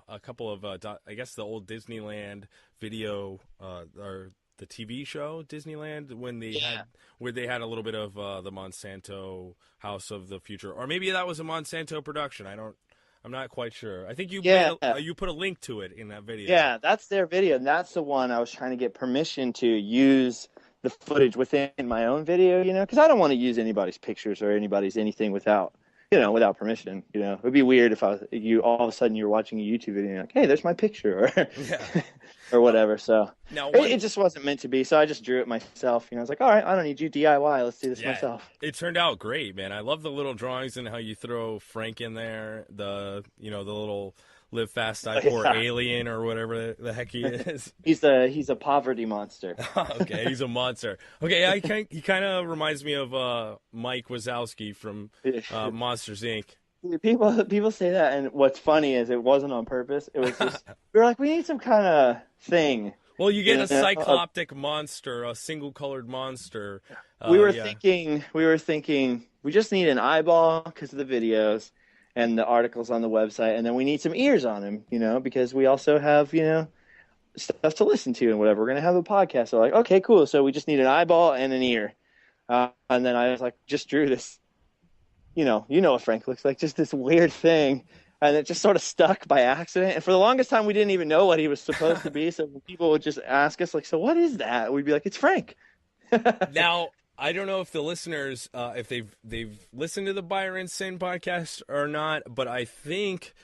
a couple of I guess the old Disneyland video or the TV show Disneyland when they had a little bit of the Monsanto House of the Future, or maybe that was a Monsanto production. I'm not quite sure. I think you you put a link to it in that video. Yeah, that's their video, and that's the one I was trying to get permission to use the footage within my own video, because I don't want to use anybody's pictures or anybody's anything without, without permission. It would be weird if you all of a sudden you're watching a YouTube video and you're like, hey, there's my picture, or or whatever. So Now, it just wasn't meant to be. So I just drew it myself. I was like, all right, I don't need you, DIY. Let's do this myself. It turned out great, man. I love the little drawings and how you throw Frank in there. The little Live Fast Die Poor alien or whatever the heck he is. He's a poverty monster. Okay, he's a monster. Okay, he kind of reminds me of Mike Wazowski from Monsters Inc. People say that, and what's funny is it wasn't on purpose. It was just we were like, we need some kind of thing. Well, you get a cycloptic monster, a single-colored monster. We were thinking we just need an eyeball because of the videos and the articles on the website, and then we need some ears on him, because we also have, stuff to listen to and whatever. We're going to have a podcast. So like, okay, cool. So we just need an eyeball and an ear. And then I was like, just drew this, you know what Frank looks like, just this weird thing. And it just sort of stuck by accident. And for the longest time, we didn't even know what he was supposed to be. So when people would just ask us, like, so what is that? We'd be like, it's Frank. Now, I don't know if the listeners, if they've listened to the Byron Sin podcast or not, but I think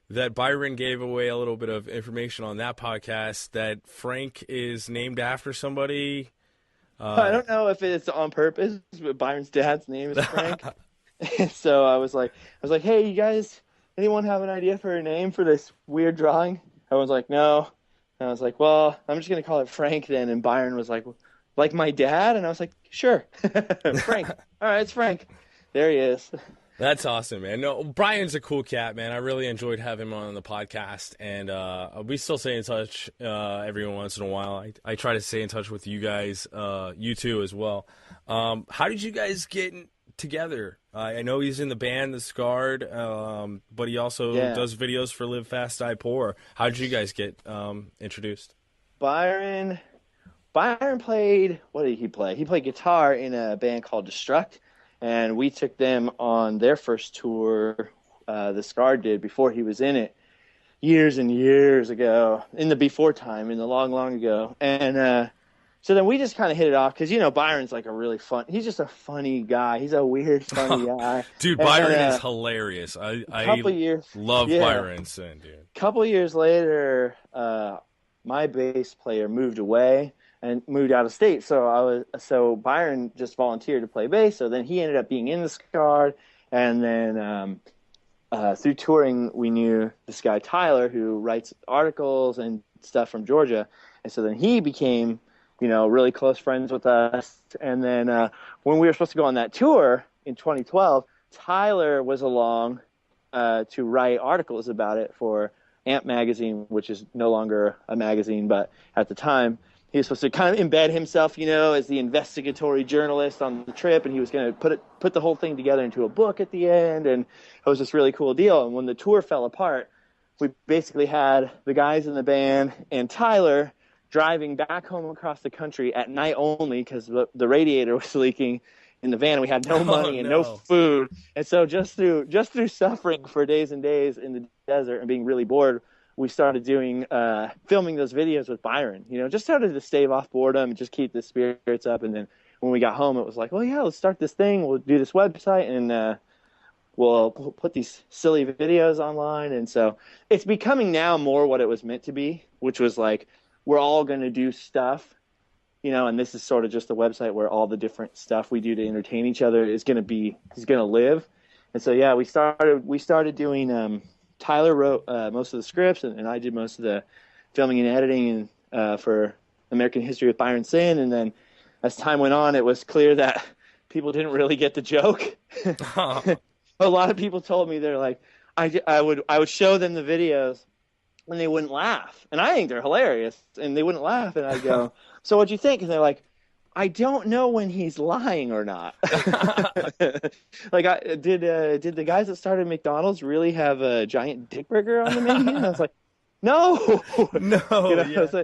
that Byron gave away a little bit of information on that podcast that Frank is named after somebody. I don't know if it's on purpose, but Byron's dad's name is Frank. So I was like, hey, you guys, anyone have an idea for a name for this weird drawing? Everyone's like, no. And I was like, well, I'm just going to call it Frank then. And Byron was like my dad? And I was like, sure. Frank. All right, it's Frank. There he is. That's awesome, man. No, Brian's a cool cat, man. I really enjoyed having him on the podcast, and we still stay in touch every once in a while. I try to stay in touch with you guys, you two as well. How did you guys get together? I know he's in the band, The Scarred, but he also does videos for Live Fast, Die Poor. How did you guys get introduced? Byron played, what did he play? He played guitar in a band called Destruct, and we took them on their first tour, The Scarred did, before he was in it, years and years ago, in the before time, in the long, long ago. And so then we just kind of hit it off, because, Byron's like he's just a funny guy. He's a weird, funny guy. Dude, Byron is hilarious. I love Byron Sin, dude. A couple years later, my bass player moved away and moved out of state. So Byron just volunteered to play bass. So then he ended up being in the Scarred. And then through touring, we knew this guy, Tyler, who writes articles and stuff from Georgia. And so then he became, really close friends with us. And then when we were supposed to go on that tour in 2012, Tyler was along to write articles about it for Amp magazine, which is no longer a magazine, but at the time, he was supposed to kind of embed himself, as the investigatory journalist on the trip, and he was going to put the whole thing together into a book at the end, and it was this really cool deal. And when the tour fell apart, we basically had the guys in the band and Tyler driving back home across the country at night only because the radiator was leaking in the van, and we had no money and no food. And so just through suffering for days and days in the desert and being really bored, we started doing filming those videos with Byron, just started to stave off boredom and just keep the spirits up. And then when we got home, it was like, well, yeah, let's start this thing. We'll do this website, and we'll put these silly videos online. And so it's becoming now more what it was meant to be, which was like, we're all going to do stuff, and this is sort of just a website where all the different stuff we do to entertain each other is going to live. And so, yeah, we started doing, Tyler wrote most of the scripts, and I did most of the filming and editing for American History with Byron Sin. And then as time went on, it was clear that people didn't really get the joke. A lot of people told me, they're like, I would show them the videos and they wouldn't laugh. And I think they're hilarious, and they wouldn't laugh. And I go, so what'd you think? And they're like, I don't know when he's lying or not. Like, did the guys that started McDonald's really have a giant dick burger on the menu? And I was like, no. So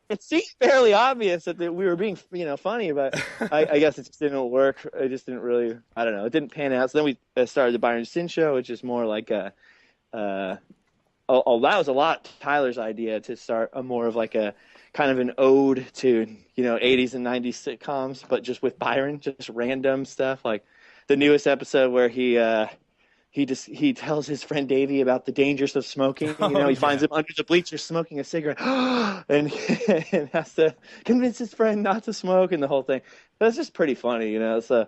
it seemed fairly obvious that we were being, funny, but I guess it just didn't work. It just didn't really, I don't know. It didn't pan out. So then we started the Byron Sin Show, which is more like that was a lot Tyler's idea, to start a more of like a kind of an ode to, 80s and 90s sitcoms, but just with Byron, just random stuff. Like the newest episode where he he tells his friend Davey about the dangers of smoking. He finds him under the bleachers smoking a cigarette, and has to convince his friend not to smoke, and the whole thing. So it's just pretty funny, So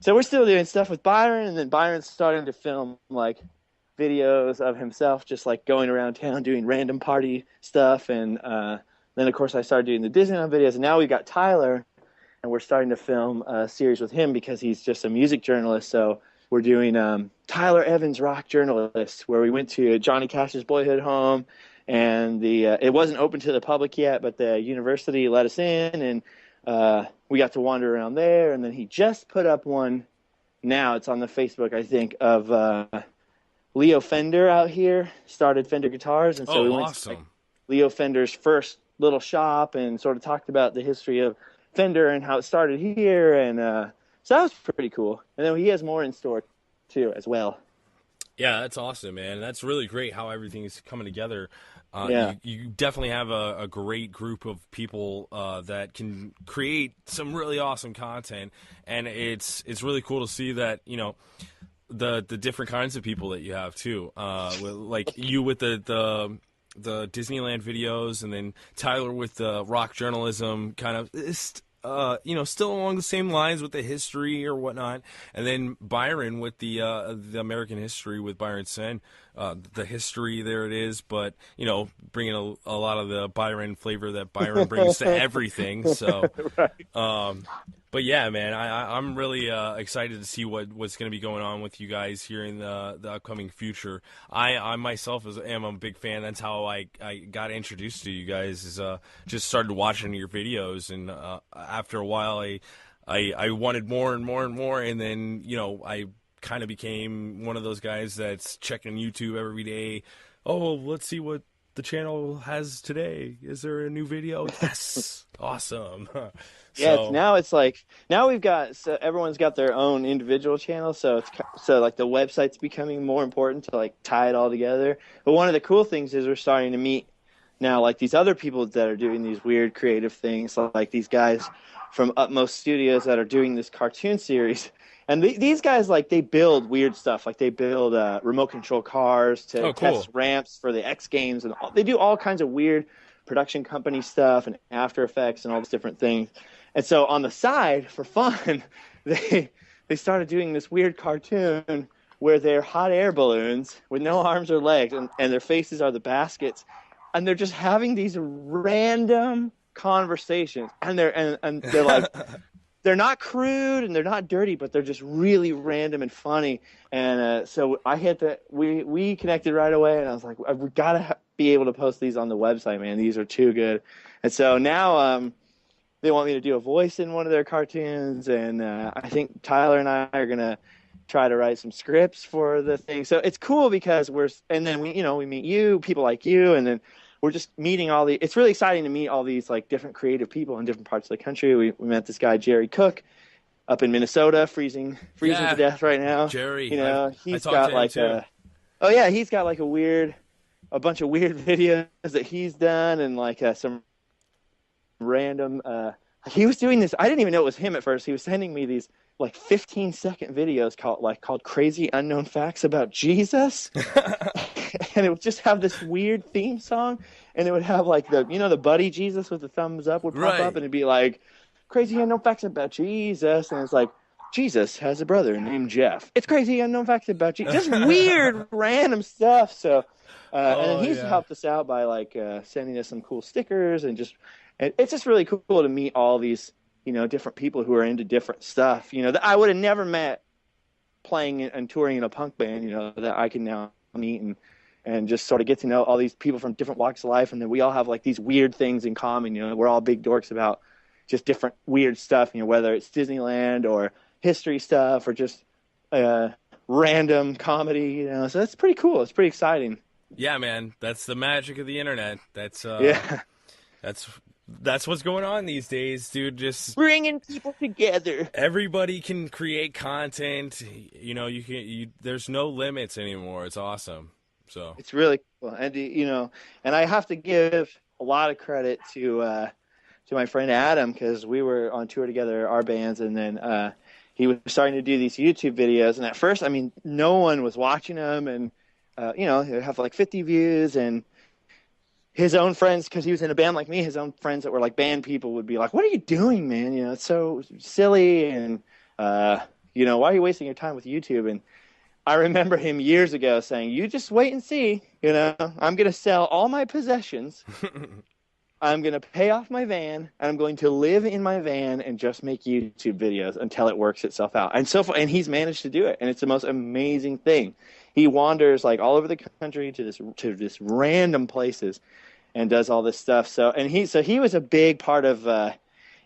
we're still doing stuff with Byron, and then Byron's starting to film like videos of himself just like going around town doing random party stuff, and then of course I started doing the Disneyland videos, and now we've got Tyler, and we're starting to film a series with him because he's just a music journalist. So we're doing Tyler Evans Rock Journalist, where we went to Johnny Cash's boyhood home, and it wasn't open to the public yet, but the university let us in, and we got to wander around there. And then he just put up one, now it's on the Facebook, I think, of Leo Fender out here, started Fender Guitars, and so we went to Leo Fender's first little shop and sort of talked about the history of Fender and how it started here, and so that was pretty cool. And then he has more in store too as well. Yeah, that's awesome, man. That's really great how everything is coming together. You definitely have a great group of people that can create some really awesome content, and it's really cool to see that, the different kinds of people that you have too, like you with the Disneyland videos, and then Tyler with the rock journalism kind of. Still along the same lines with the history or whatnot, and then Byron with the American history with Byron Sen, the history, there it is, but bringing a lot of the Byron flavor that Byron brings to everything. So, right. But yeah, man, I'm really excited to see what's going to be going on with you guys here in the upcoming future. I myself am a big fan. That's how I got introduced to you guys. Is just started watching your videos, and after a while, I wanted more and more and more, and then I kind of became one of those guys that's checking YouTube every day. Oh, let's see what the channel has today. Is there a new video? Yes, awesome. Yeah, now we've got, so everyone's got their own individual channel, so like the website's becoming more important to like tie it all together. But one of the cool things is we're starting to meet now like these other people that are doing these weird creative things, like these guys from Utmost Studios that are doing this cartoon series. And these guys, like, they build weird stuff. Like, they build remote control cars to test ramps for the X Games, and they do all kinds of weird production company stuff and After Effects and all these different things. And so on the side, for fun, they started doing this weird cartoon where they're hot air balloons with no arms or legs, and their faces are the baskets, and they're just having these random conversations, and they're like. They're not crude and they're not dirty, but they're just really random and funny. And so I hit we connected right away, and I was like, we've got to be able to post these on the website, man. These are too good. And so now they want me to do a voice in one of their cartoons, and I think Tyler and I are going to try to write some scripts for the thing. So it's cool because and then we meet you, people like you, and then we're just meeting it's really exciting to meet all these like different creative people in different parts of the country. We met this guy, Jerry Cook, up in Minnesota, freezing to death right now. Jerry, he's got like he's got like a bunch of weird videos that he's done, and like some random, he was doing this. I didn't even know it was him at first. He was sending me these like 15-second videos called Crazy Unknown Facts About Jesus. And it would just have this weird theme song, and it would have like the buddy Jesus with the thumbs up would pop up, and it'd be like Crazy Unknown Facts About Jesus, and it's like Jesus has a brother named Jeff. It's Crazy Unknown Facts About Jesus. Just weird random stuff. So and then he's helped us out by like sending us some cool stickers, and it's just really cool to meet all these different people who are into different stuff, that I would have never met playing and touring in a punk band, that I can now meet and just sort of get to know all these people from different walks of life. And then we all have like these weird things in common. We're all big dorks about just different weird stuff, whether it's Disneyland or history stuff or just random comedy, so that's pretty cool. It's pretty exciting. Yeah, man, that's the magic of the internet. That's That's what's going on these days, dude. Just bringing people together. Everybody can create content. There's no limits anymore. It's awesome. So it's really cool, and and I have to give a lot of credit to my friend Adam, because we were on tour together, our bands, and then he was starting to do these YouTube videos. And at first, I mean, no one was watching him, and you know, he'd have like 50 views, and his own friends, because he was in a band like me, his own friends that were like band people would be like, "What are you doing, man? You know, it's so silly, and you know, why are you wasting your time with YouTube?" And I remember him years ago saying, "You just wait and see. You know, I'm going to sell all my possessions. I'm going to pay off my van, and I'm going to live in my van and just make YouTube videos until it works itself out." And so far, and he's managed to do it, and it's the most amazing thing. He wanders like all over the country to this random places and does all this stuff. So he was a big part of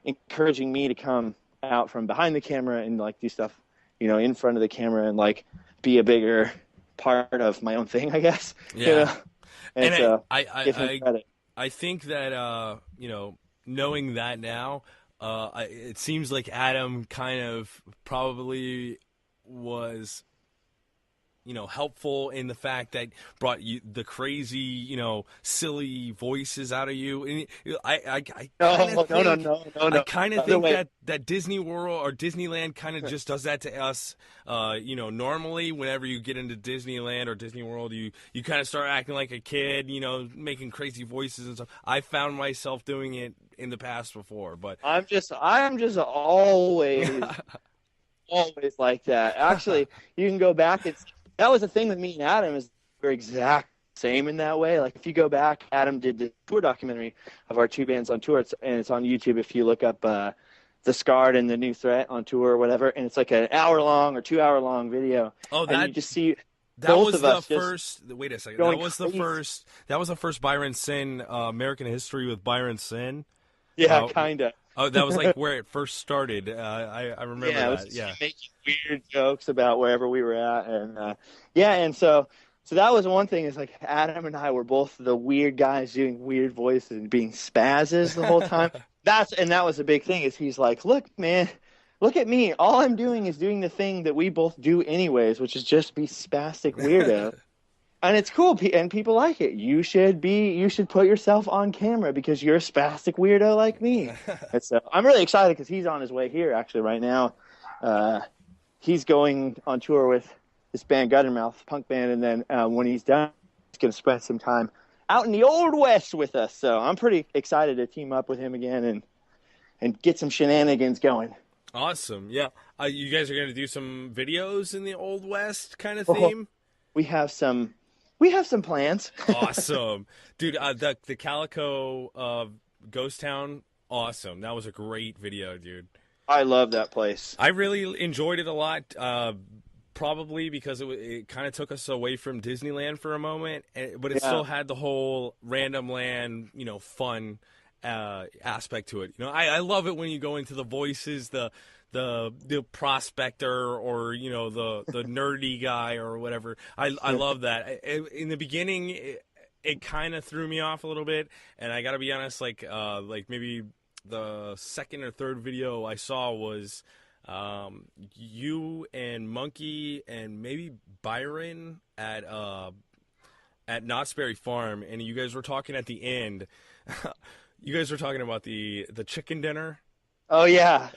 encouraging me to come out from behind the camera and like do stuff, you know, in front of the camera and like be a bigger part of my own thing, I guess. Yeah. You know? And so give him I credit. I think that you know, knowing that now, it seems like Adam kind of probably was, you know, helpful in the fact that brought you the crazy, you know, silly voices out of you. And I kind of think that Disney World or Disneyland kind of just does that to us. You know, normally whenever you get into Disneyland or Disney World, you kind of start acting like a kid, you know, making crazy voices and stuff. I found myself doing it in the past before, but I'm just always always like that. Actually, you can go back. That was the thing with me and Adam, is we're exact same in that way. Like if you go back, Adam did the tour documentary of our two bands on tour, and it's on YouTube. If you look up The Scarred and the New Threat on tour or whatever, and it's like an hour-long or 2-hour-long video. Oh, and you just see that both was of the us first. Wait a second. That was the first Byron Sin American History with Byron Sin. Yeah, kinda. Oh, that was like where it first started. I remember that. Yeah, making weird jokes about wherever we were at, and and so that was one thing. Is like Adam and I were both the weird guys doing weird voices and being spazzes the whole time. That was a big thing. Is he's like, "Look, man, look at me. All I'm doing is doing the thing that we both do anyways, which is just be spastic weirdo." And it's cool, and people like it. You should put yourself on camera because you're a spastic weirdo like me. And so I'm really excited because he's on his way here actually right now. He's going on tour with this band Guttermouth, punk band, and then when he's done, he's going to spend some time out in the Old West with us. So I'm pretty excited to team up with him again and get some shenanigans going. Awesome, yeah. You guys are going to do some videos in the Old West kind of theme? We have some plans. Awesome. Dude, the Calico Ghost Town, awesome. That was a great video, dude. I love that place. I really enjoyed it a lot, probably because it kind of took us away from Disneyland for a moment, but it still had the whole random land, you know, fun aspect to it. You know, I love it when you go into the voices, the prospector, or you know, the nerdy guy or whatever. I love that. In the beginning, it kind of threw me off a little bit, and I got to be honest, like maybe the second or third video I saw was you and Monkey and maybe Byron at Knott's Berry Farm, and you guys were talking at the end. You guys were talking about the chicken dinner. Oh, yeah.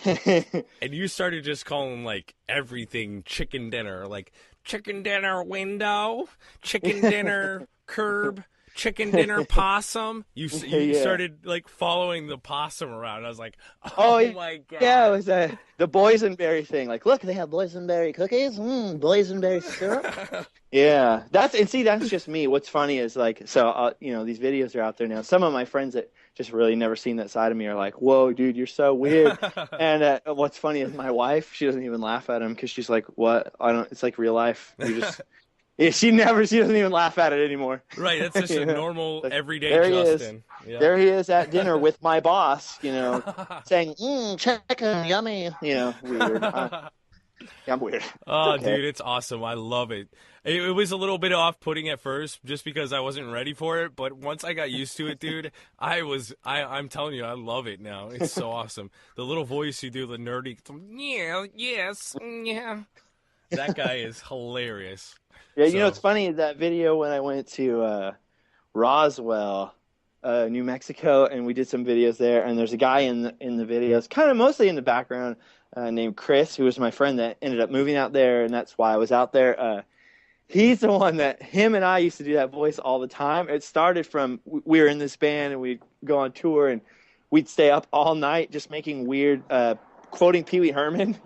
And you started just calling, like, everything chicken dinner. Like, chicken dinner window, chicken dinner curb, chicken dinner possum. You started, like, following the possum around. I was like, oh my God. Yeah, it was the boysenberry thing. Like, look, they have boysenberry cookies. Boysenberry syrup. Yeah. That's just me. What's funny is, like, so, you know, these videos are out there now. Some of my friends that just really never seen that side of me are like, whoa, dude, you're so weird. And what's funny is my wife, she doesn't even laugh at him because she's like, what? It's like real life. You just, she doesn't even laugh at it anymore. Right. That's just a normal, like, everyday there Justin. Yeah. There he is at dinner with my boss, you know, saying, chicken, yummy, you know, weird. I'm weird. Oh, okay. Dude, it's awesome. I love it. It was a little bit off-putting at first just because I wasn't ready for it, but once I got used to it, dude, I'm telling you, I love it now. It's so awesome. The little voice you do, the nerdy, yeah, yes, yeah. That guy is hilarious. Yeah, you know, it's funny, that video when I went to Roswell, New Mexico, and we did some videos there. And there's a guy in the videos, kind of mostly in the background, named Chris, who was my friend that ended up moving out there, and that's why I was out there. He's the one that him and I used to do that voice all the time. It started from we were in this band and we'd go on tour and we'd stay up all night just making weird quoting Pee Wee Herman.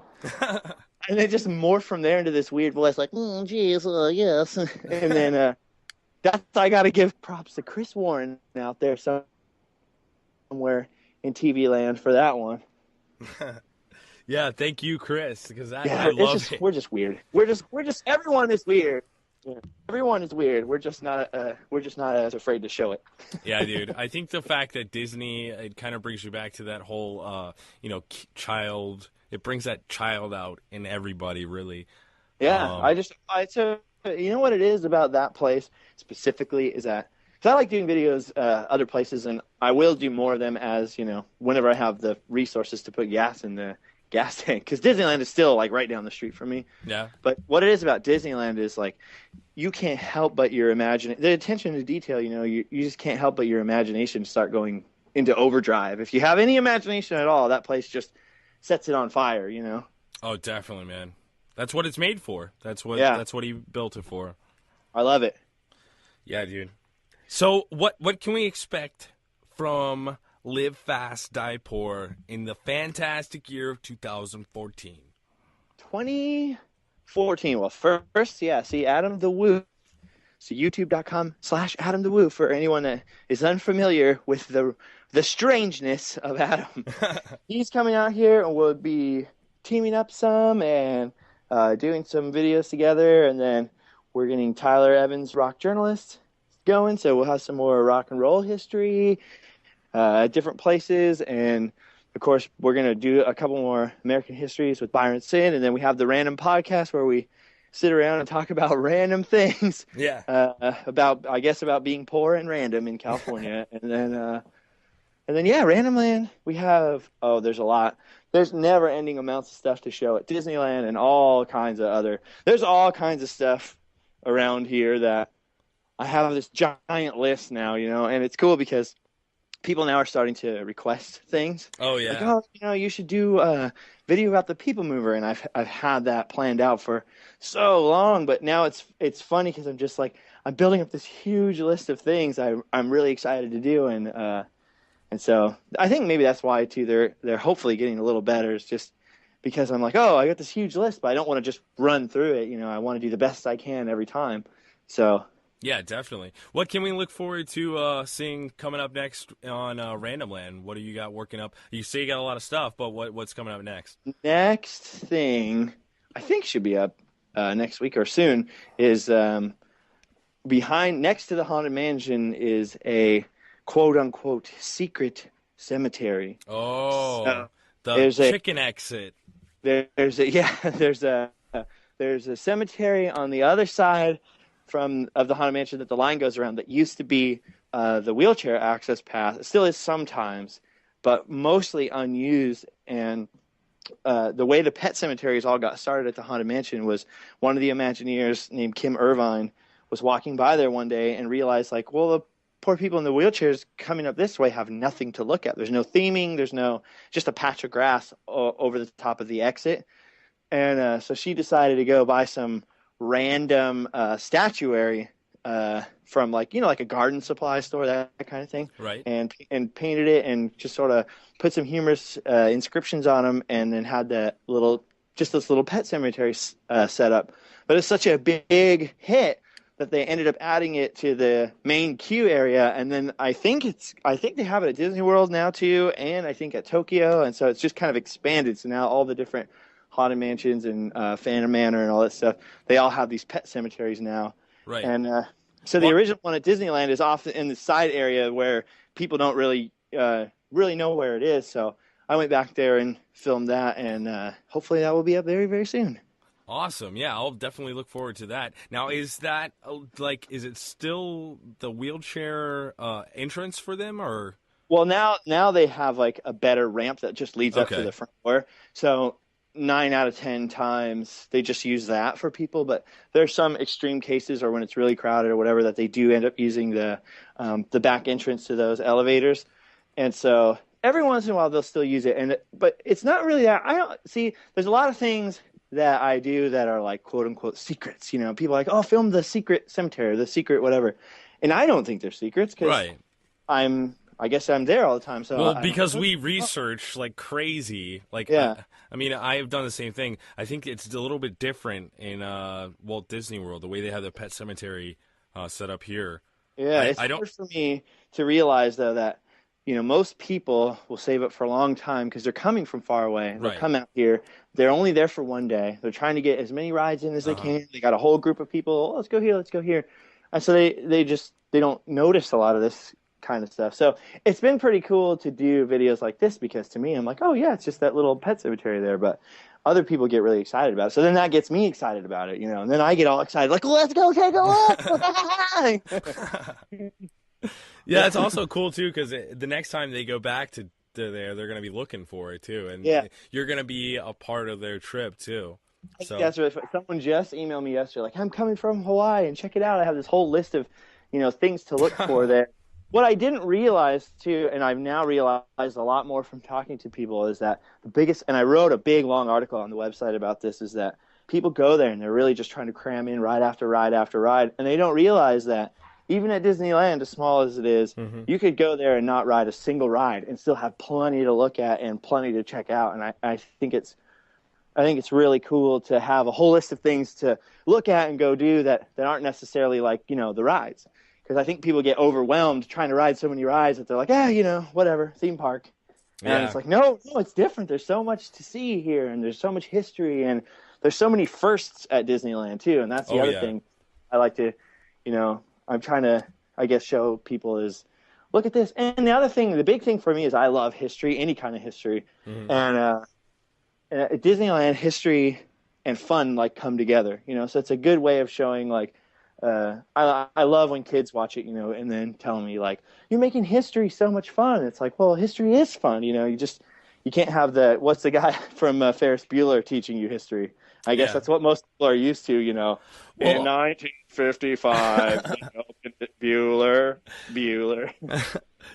And it just morphed from there into this weird voice like, geez, yes. And then I got to give props to Chris Warren out there somewhere in TV land for that one. Yeah, thank you, Chris, because I love it. We're just weird. We're just everyone is weird. Yeah. Everyone is weird. We're just not as afraid to show it. Yeah, dude. I think the fact that Disney, it kind of brings you back to that whole child. It brings that child out in everybody, really. Yeah, so you know what it is about that place specifically is that because I like doing videos other places, and I will do more of them as whenever I have the resources to put gas in the gas tank, because Disneyland is still like right down the street from me. Yeah. But what it is about Disneyland is like you can't help but your imagination, the attention to detail. You just can't help but your imagination start going into overdrive. If you have any imagination at all, that place just sets it on fire. Oh, definitely, man. That's what it's made for. That's what he built it for. I love it. Yeah, dude. So what can we expect from Live Fast, Die Poor in the fantastic year of 2014? 2014. Well, first, see Adam the Woo. So youtube.com/Adam the Woo for anyone that is unfamiliar with the strangeness of Adam. He's coming out here and we'll be teaming up some and doing some videos together. And then we're getting Tyler Evans, rock journalist, going. So we'll have some more rock and roll history at different places. And, of course, we're going to do a couple more American histories with Byron Sin. And then we have the Random Podcast where we sit around and talk about random things. Yeah. about being poor and random in California. and then, Randomland, we have, there's a lot. There's never-ending amounts of stuff to show at Disneyland and there's all kinds of stuff around here that I have this giant list now, and it's cool because people now are starting to request things. Oh, yeah. Like, you should do a video about the People Mover, and I've had that planned out for so long, but now it's funny because I'm just like, I'm building up this huge list of things I'm really excited to do, and so I think maybe that's why too they're hopefully getting a little better. It's just because I'm like, I got this huge list, but I don't want to just run through it. I want to do the best I can every time. So yeah, definitely. What can we look forward to seeing coming up next on Randomland? What do you got working up? You say you got a lot of stuff, but what's coming up next? Next thing I think should be up next week or soon is next to the Haunted Mansion is a quote-unquote secret cemetery. Oh, the chicken exit. There's a cemetery on the other side of the Haunted Mansion that the line goes around that used to be the wheelchair access path. It still is sometimes, but mostly unused. And the way the pet cemeteries all got started at the Haunted Mansion was one of the Imagineers named Kim Irvine was walking by there one day and realized, like, well, the poor people in the wheelchairs coming up this way have nothing to look at. There's no theming. There's just a patch of grass over the top of the exit. And so she decided to go buy some random statuary from like a garden supply store, that kind of thing. Right. And painted it and just sort of put some humorous inscriptions on them, and then had this little pet cemetery set up. But it's such a big hit that they ended up adding it to the main queue area, and then I think they have it at Disney World now too, and I think at Tokyo, and so it's just kind of expanded. So now all the different Haunted Mansions and Phantom Manor and all that stuff, they all have these pet cemeteries now. Right. And so the original one at Disneyland is off in the side area where people don't really know where it is. So I went back there and filmed that, and hopefully that will be up very, very soon. Awesome. Yeah, I'll definitely look forward to that. Now, is that is it still the wheelchair entrance for them, or? Well, now they have like a better ramp that just leads up to the front door. So 9 out of 10 times they just use that for people, but there's some extreme cases or when it's really crowded or whatever that they do end up using the back entrance to those elevators. And so every once in a while they'll still use it. But it's not really that. I don't see, there's a lot of things that I do that are like quote unquote secrets. You know, people are like, oh, film the secret cemetery, the secret whatever. And I don't think they're secrets because I guess I'm there all the time. So because we research like crazy. Like, yeah. I mean, I've done the same thing. I think it's a little bit different in Walt Disney World, the way they have the pet cemetery set up here. Yeah, it's hard for me to realize, though, that, you know, most people will save it for a long time because they're coming from far away. They'll come out here. They're only there for one day. They're trying to get as many rides in as they can. They got a whole group of people. Oh, let's go here. Let's go here. And so they don't notice a lot of this kind of stuff. So it's been pretty cool to do videos like this because to me, I'm like, oh yeah, it's just that little pet cemetery there. But other people get really excited about it. So then that gets me excited about it, you know, and then I get all excited, like, let's go take a look. Yeah, it's also cool too because the next time they go back to there, they're going to be looking for it too, and you're going to be a part of their trip too. So that's really funny. Someone just emailed me yesterday, like, I'm coming from Hawaii and check it out. I have this whole list of, you know, things to look for there. What I didn't realize too, and I've now realized a lot more from talking to people, is that the biggest, and I wrote a big long article on the website about this, is that people go there and they're really just trying to cram in ride after ride after ride, and they don't realize that even at Disneyland, as small as it is, you could go there and not ride a single ride and still have plenty to look at and plenty to check out. And I think it's really cool to have a whole list of things to look at and go do that aren't necessarily like, you know, the rides. Because I think people get overwhelmed trying to ride so many rides that they're like, you know, whatever, theme park. And it's like, no, it's different. There's so much to see here, and there's so much history, and there's so many firsts at Disneyland too. And that's the other thing I like to, you know, I'm trying to, I guess, show people is, look at this. And the other thing, the big thing for me is I love history, any kind of history. And at Disneyland, history and fun like come together, you know. So it's a good way of showing like, I love when kids watch it, you know, and then tell me like, you're making history so much fun. It's like, well, history is fun, you know. You can't have what's the guy from Ferris Bueller teaching you history? I guess that's what most people are used to, you know. Well, in 1955, Bueller.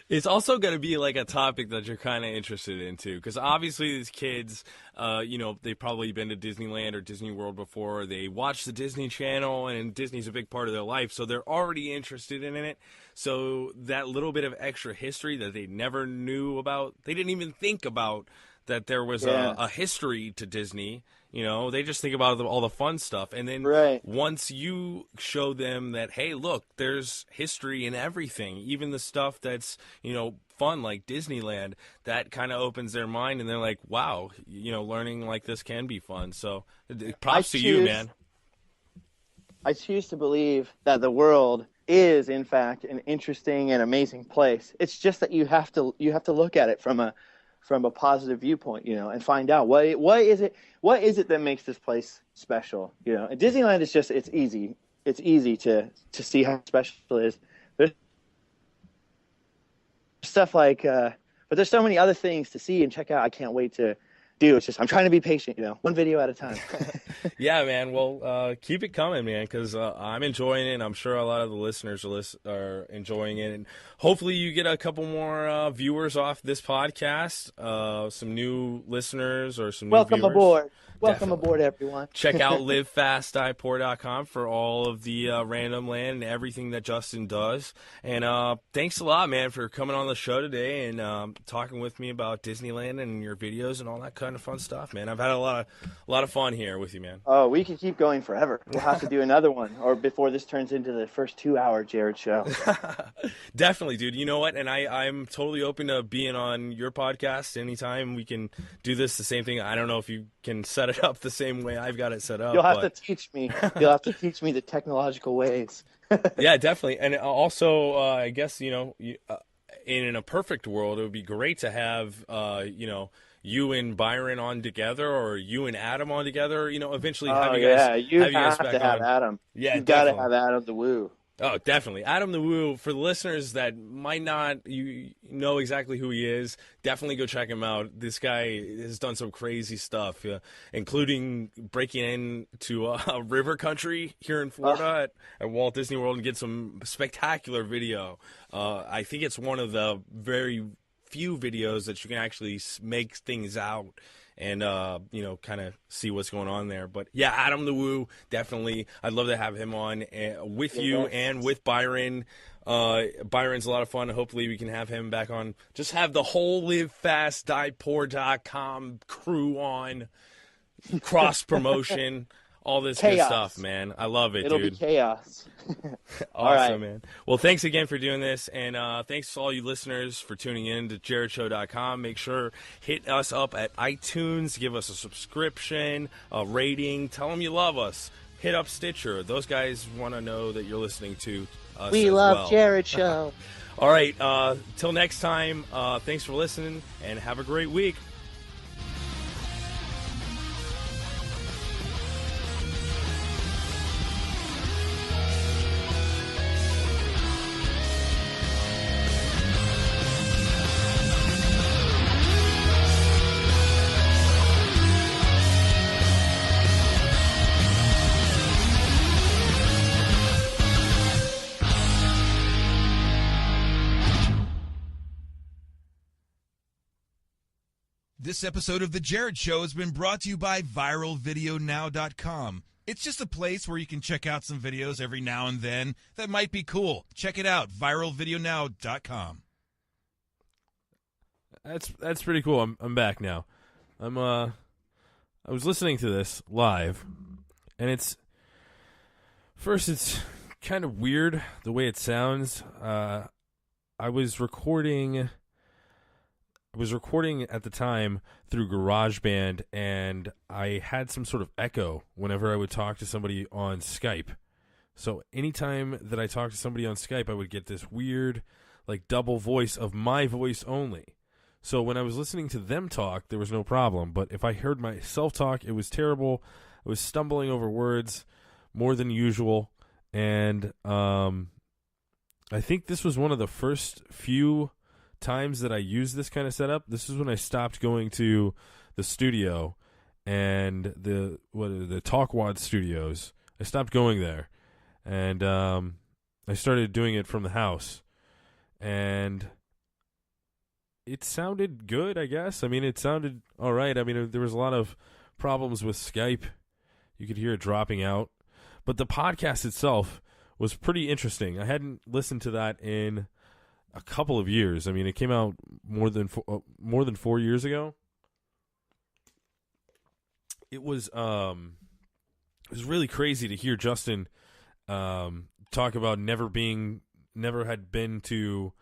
It's also going to be like a topic that you're kind of interested in too, because obviously these kids, you know, they've probably been to Disneyland or Disney World before. They watch the Disney Channel, and Disney's a big part of their life, so they're already interested in it. So that little bit of extra history that they never knew about, they didn't even think about that there was a history to Disney. You know, they just think about all the fun stuff. And then once you show them that, hey, look, there's history in everything, even the stuff that's, you know, fun like Disneyland, that kind of opens their mind, and they're like, wow, you know, learning like this can be fun. So props to you, man. I choose to believe that the world is, in fact, an interesting and amazing place. It's just that you have to look at it from a positive viewpoint, you know, and find out what is it that makes this place special, you know. And Disneyland is just, it's easy to see how special it is. There's stuff like, but there's so many other things to see and check out. I can't wait to do. It's just, I'm trying to be patient, you know, one video at a time. Yeah, man. Well, keep it coming, man, because I'm enjoying it, and I'm sure a lot of the listeners are enjoying it. And hopefully you get a couple more viewers off this podcast, some new listeners or some new viewers. Aboard. Welcome aboard, everyone. Check out livefastdiepore.com for all of the random land and everything that Justin does. And thanks a lot, man, for coming on the show today and talking with me about Disneyland and your videos and all that kind of fun stuff, man. I've had a lot of fun here with you, man. Oh, we could keep going forever. We'll have to do another one, or before this turns into the first 2-hour Jerrad Show. Definitely, dude. You know what? And I'm totally open to being on your podcast anytime. We can do this the same thing. I don't know if you can set it up the same way I've got it set up. You'll have to teach me. You'll have to teach me the technological ways. Yeah, definitely. And also, I guess, you know, in a perfect world, it would be great to have, you know, you and Byron on together, or you and Adam on together. You know, eventually have you guys. You have to have Adam. Yeah, you've got to have Adam the Woo. Oh, definitely. Adam the Woo, for the listeners that might not know exactly who he is, definitely go check him out. This guy has done some crazy stuff, including breaking into river country here in Florida at Walt Disney World and get some spectacular video. I think it's one of the very few videos that you can actually make things out and kind of see what's going on there. But yeah, Adam the Woo, definitely. I'd love to have him on with you and with Byron. Byron's a lot of fun. Hopefully we can have him back on. Just have the whole livefastdiepoor.com crew on, cross promotion. All this chaos. Good stuff, man. I love it, It'll dude. be chaos. Awesome, man. Well, thanks again for doing this, and thanks to all you listeners for tuning in to JerradShow.com. Make sure hit us up at iTunes, give us a subscription, a rating, tell them you love us. Hit up Stitcher. Those guys want to know that you're listening to us. We as love well. Jerrad Show. All right, till next time, thanks for listening, and have a great week. This episode of The Jerrad Show has been brought to you by ViralVideoNow.com. It's just a place where you can check out some videos every now and then that might be cool. Check it out, ViralVideoNow.com. That's pretty cool. I'm back now. I was listening to this live, and it's kind of weird the way it sounds. I was recording at the time through GarageBand, and I had some sort of echo whenever I would talk to somebody on Skype. So anytime that I talked to somebody on Skype, I would get this weird, like, double voice of my voice only. So when I was listening to them talk, there was no problem. But if I heard myself talk, it was terrible. I was stumbling over words more than usual. And I think this was one of the first few times that I used this kind of setup. This is when I stopped going to the studio and the Talkwad Studios. I stopped going there, and I started doing it from the house, and it sounded good, I guess. I mean, it sounded all right. I mean, there was a lot of problems with Skype. You could hear it dropping out, but the podcast itself was pretty interesting. I hadn't listened to that in a couple of years. I mean, it came out more than 4 years ago. It was really crazy to hear Justin talk about never had been to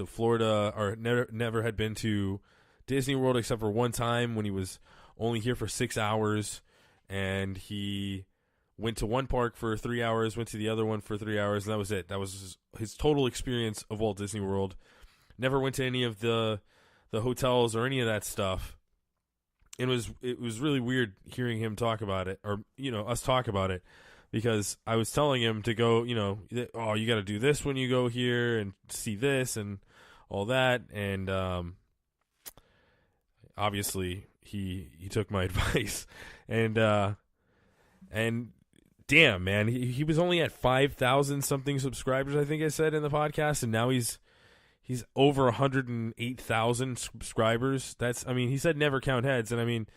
Florida, or never had been to Disney World except for one time when he was only here for 6 hours, and he went to one park for 3 hours, went to the other one for 3 hours, and that was it. That was his total experience of Walt Disney World. Never went to any of the hotels or any of that stuff. It was really weird hearing him talk about it, or us talk about it, because I was telling him to go, you got to do this when you go here and see this and all that, and obviously he took my advice, and damn, man, he was only at 5,000 something subscribers, I think I said in the podcast, and now he's over 108,000 subscribers. He said never count heads, and I mean,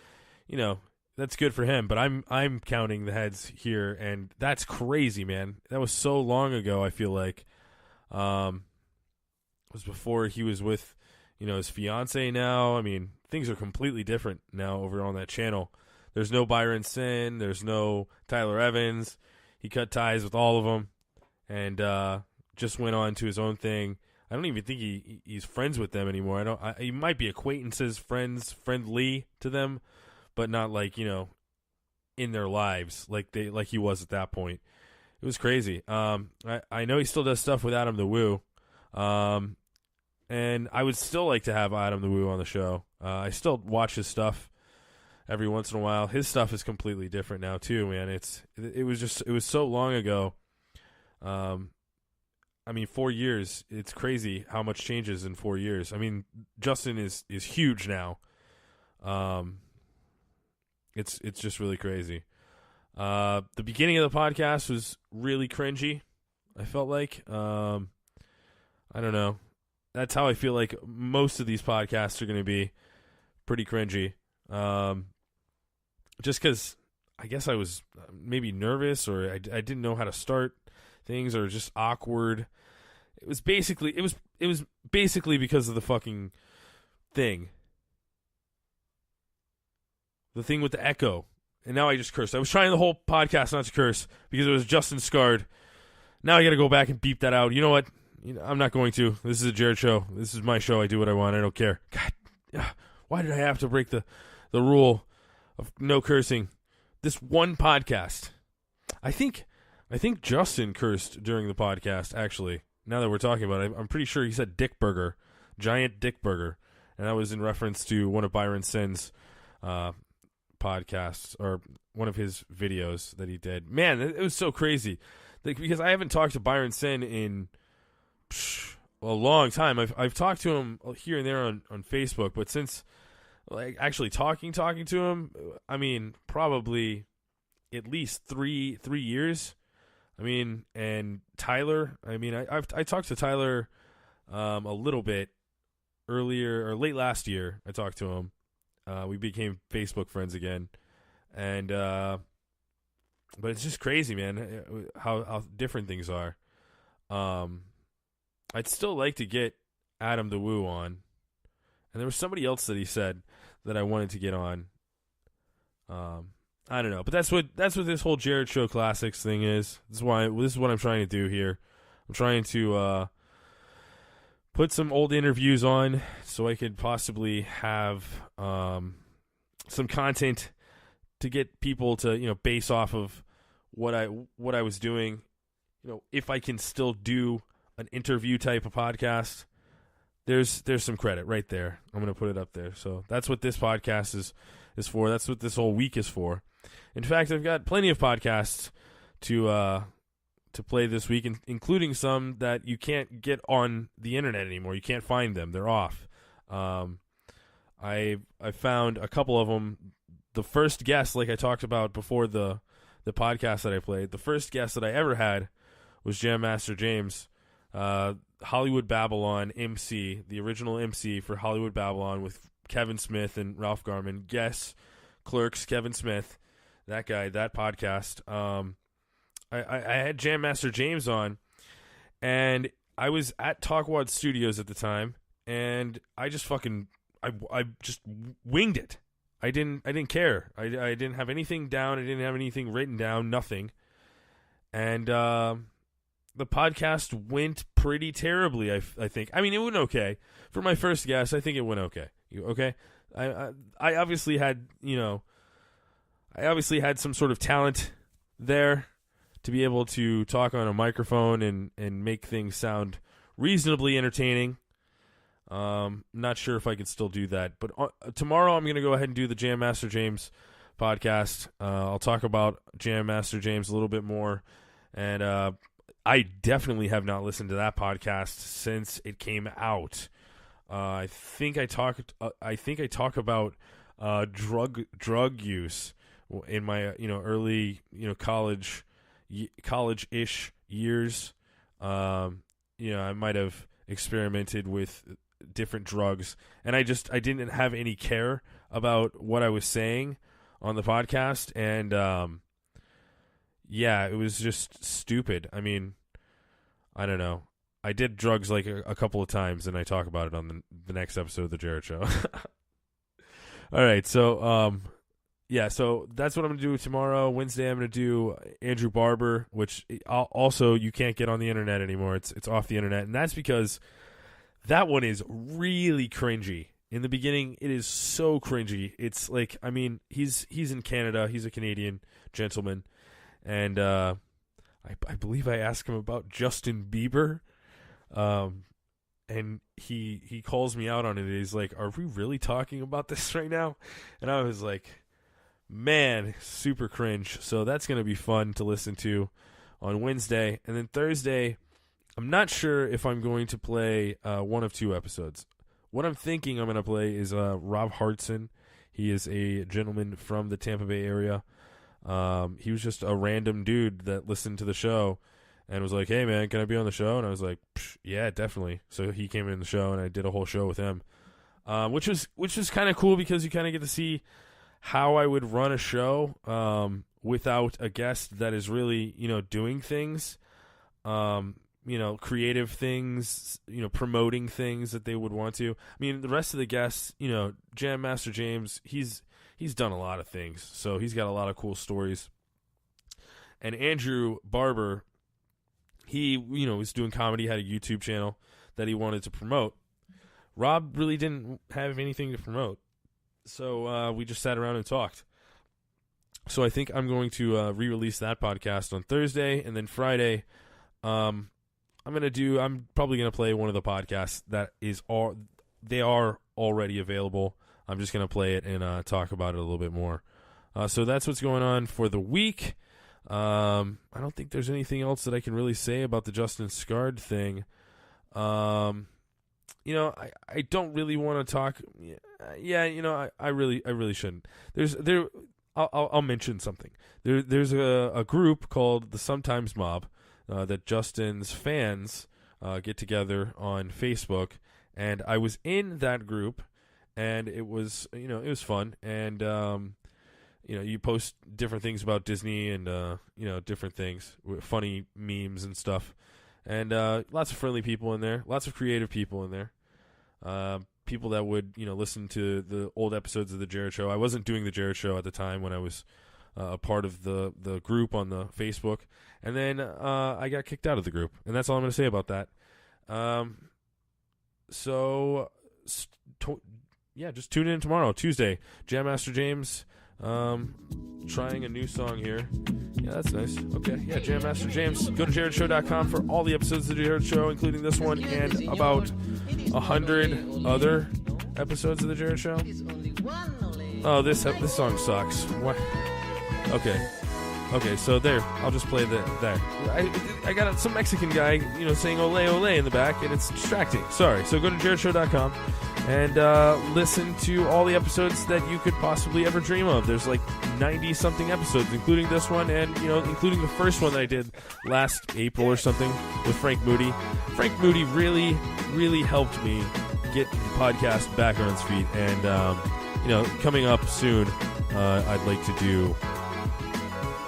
that's good for him, but I'm counting the heads here, and that's crazy, man. That was so long ago, I feel like. It was before he was with, his fiance now. I mean, things are completely different now over on that channel. There's no Byron Sin. There's no Tyler Evans. He cut ties with all of them, and just went on to his own thing. I don't even think he's friends with them anymore. He might be acquaintances, friendly to them, but not like in their lives like he was at that point. It was crazy. I know he still does stuff with Adam the Woo, and I would still like to have Adam the Woo on the show. I still watch his stuff every once in a while. His stuff is completely different now too, man. It was so long ago. I mean, 4 years, it's crazy how much changes in 4 years. I mean, Justin is huge now. It's just really crazy. The beginning of the podcast was really cringy, I felt like. I don't know. That's how I feel like most of these podcasts are going to be, pretty cringy. Just because I guess I was maybe nervous, or I didn't know how to start things, or just awkward. It was basically because of the fucking thing. The thing with the echo. And now I just cursed. I was trying the whole podcast not to curse because it was Justin Scarred. Now I got to go back and beep that out. You know what? I'm not going to. This is a Jerrad show. This is my show. I do what I want. I don't care. God, why did I have to break the rule of no cursing? This one podcast. I think Justin cursed during the podcast, actually. Now that we're talking about it, I'm pretty sure he said dick burger. Giant dick burger. And that was in reference to one of Byron Sin's podcasts, or one of his videos that he did. Man, it was so crazy. Because I haven't talked to Byron Sin in a long time. I've talked to him here and there on Facebook, but since like actually talking to him, I mean, probably at least three years. I mean, and Tyler, I mean, I talked to Tyler a little bit earlier, or late last year. I talked to him. We became Facebook friends again, and but it's just crazy, man, how different things are. I'd still like to get Adam the Woo on, and there was somebody else that he said that I wanted to get on. I don't know, but that's what this whole Jerrad Show Classics thing is. This is what I'm trying to do here. I'm trying to put some old interviews on so I could possibly have some content to get people to base off of what I was doing. If I can still do an interview type of podcast, there's some credit right there. I'm gonna put it up there. So that's what this podcast is for. That's what this whole week is for. In fact, I've got plenty of podcasts to play this week, including some that you can't get on the internet anymore. You can't find them; they're off. I found a couple of them. The first guest, like I talked about before the podcast that I played, the first guest that I ever had was Jammaster James, Hollywood Babylon MC, the original MC for Hollywood Babylon with Kevin Smith and Ralph Garman. Yes, Clerks, Kevin Smith, that guy, that podcast. I had Jammaster James on, and I was at Talkwad Studios at the time, and I just I just winged it. I didn't care. I didn't have anything down. I didn't have anything written down. Nothing. And the podcast went pretty terribly. I think. I mean, it went okay for my first guess. I think it went okay. Okay. I obviously had some sort of talent there to be able to talk on a microphone and make things sound reasonably entertaining. Not sure if I can still do that, but tomorrow I'm going to go ahead and do the Jammaster James podcast. I'll talk about Jammaster James a little bit more, and I definitely have not listened to that podcast since it came out. I think I talk about drug use in my early college-ish years. I might have experimented with different drugs, and I didn't have any care about what I was saying on the podcast, and it was just stupid. I mean, I don't know. I did drugs like a couple of times, and I talk about it on the next episode of the Jerrad Show. All right, so so that's what I'm going to do tomorrow. Wednesday, I'm going to do Andrew Barber, which also you can't get on the internet anymore. It's off the internet, and that's because that one is really cringy. In the beginning, it is so cringy. It's like, I mean, he's in Canada. He's a Canadian gentleman, and I believe I asked him about Justin Bieber, and he calls me out on it. He's like, "Are we really talking about this right now?" And I was like, man, super cringe. So that's going to be fun to listen to on Wednesday. And then Thursday, I'm not sure if I'm going to play one of two episodes. What I'm thinking I'm going to play is Rob Hartson. He is a gentleman from the Tampa Bay area. He was just a random dude that listened to the show and was like, hey, man, can I be on the show? And I was like, yeah, definitely. So he came in the show, and I did a whole show with him, which was kind of cool because you kind of get to see how I would run a show without a guest that is really, doing things, creative things, promoting things that they would want to. I mean, the rest of the guests, Jammaster James, he's done a lot of things, so he's got a lot of cool stories. And Andrew Barber, he, was doing comedy, had a YouTube channel that he wanted to promote. Rob really didn't have anything to promote, so we just sat around and talked. So I think I'm going to re-release that podcast on Thursday, and then Friday, I'm probably gonna play one of the podcasts that they are already available. I'm just gonna play it and talk about it a little bit more. So that's what's going on for the week. I don't think there's anything else that I can really say about the Justin Scard thing. I don't really want to talk. Yeah, I really shouldn't. I'll mention something. There's a group called the Sometimes Mob that Justin's fans get together on Facebook, and I was in that group, and it was fun, and you post different things about Disney and different things, funny memes and stuff, and lots of friendly people in there, lots of creative people in there. People that would, listen to the old episodes of the Jerrad Show. I wasn't doing the Jerrad Show at the time when I was a part of the group on the Facebook. And then I got kicked out of the group. And that's all I'm going to say about that. Just tune in tomorrow, Tuesday. Jammaster James trying a new song here. Yeah, that's nice. Okay, yeah, Jammaster James. Go to JerradShow.com for all the episodes of the Jerrad Show, including this one and about 100 other episodes of the Jerrad Show. Oh, this song sucks. What? Okay, so there. I'll just play that. I got some Mexican guy, saying ole ole in the back, and it's distracting. Sorry. So go to JerradShow.com and listen to all the episodes that you could possibly ever dream of. There's like 90-something episodes, including this one, and including the first one that I did last April or something with Frank Moody. Frank Moody really, really helped me get the podcast back on its feet, and coming up soon, I'd like to do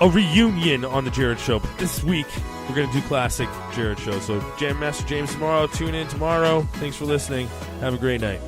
a reunion on the Jerrad Show, but this week we're going to do classic Jerrad Show. So Jammaster James tomorrow. Tune in tomorrow. Thanks for listening. Have a great night.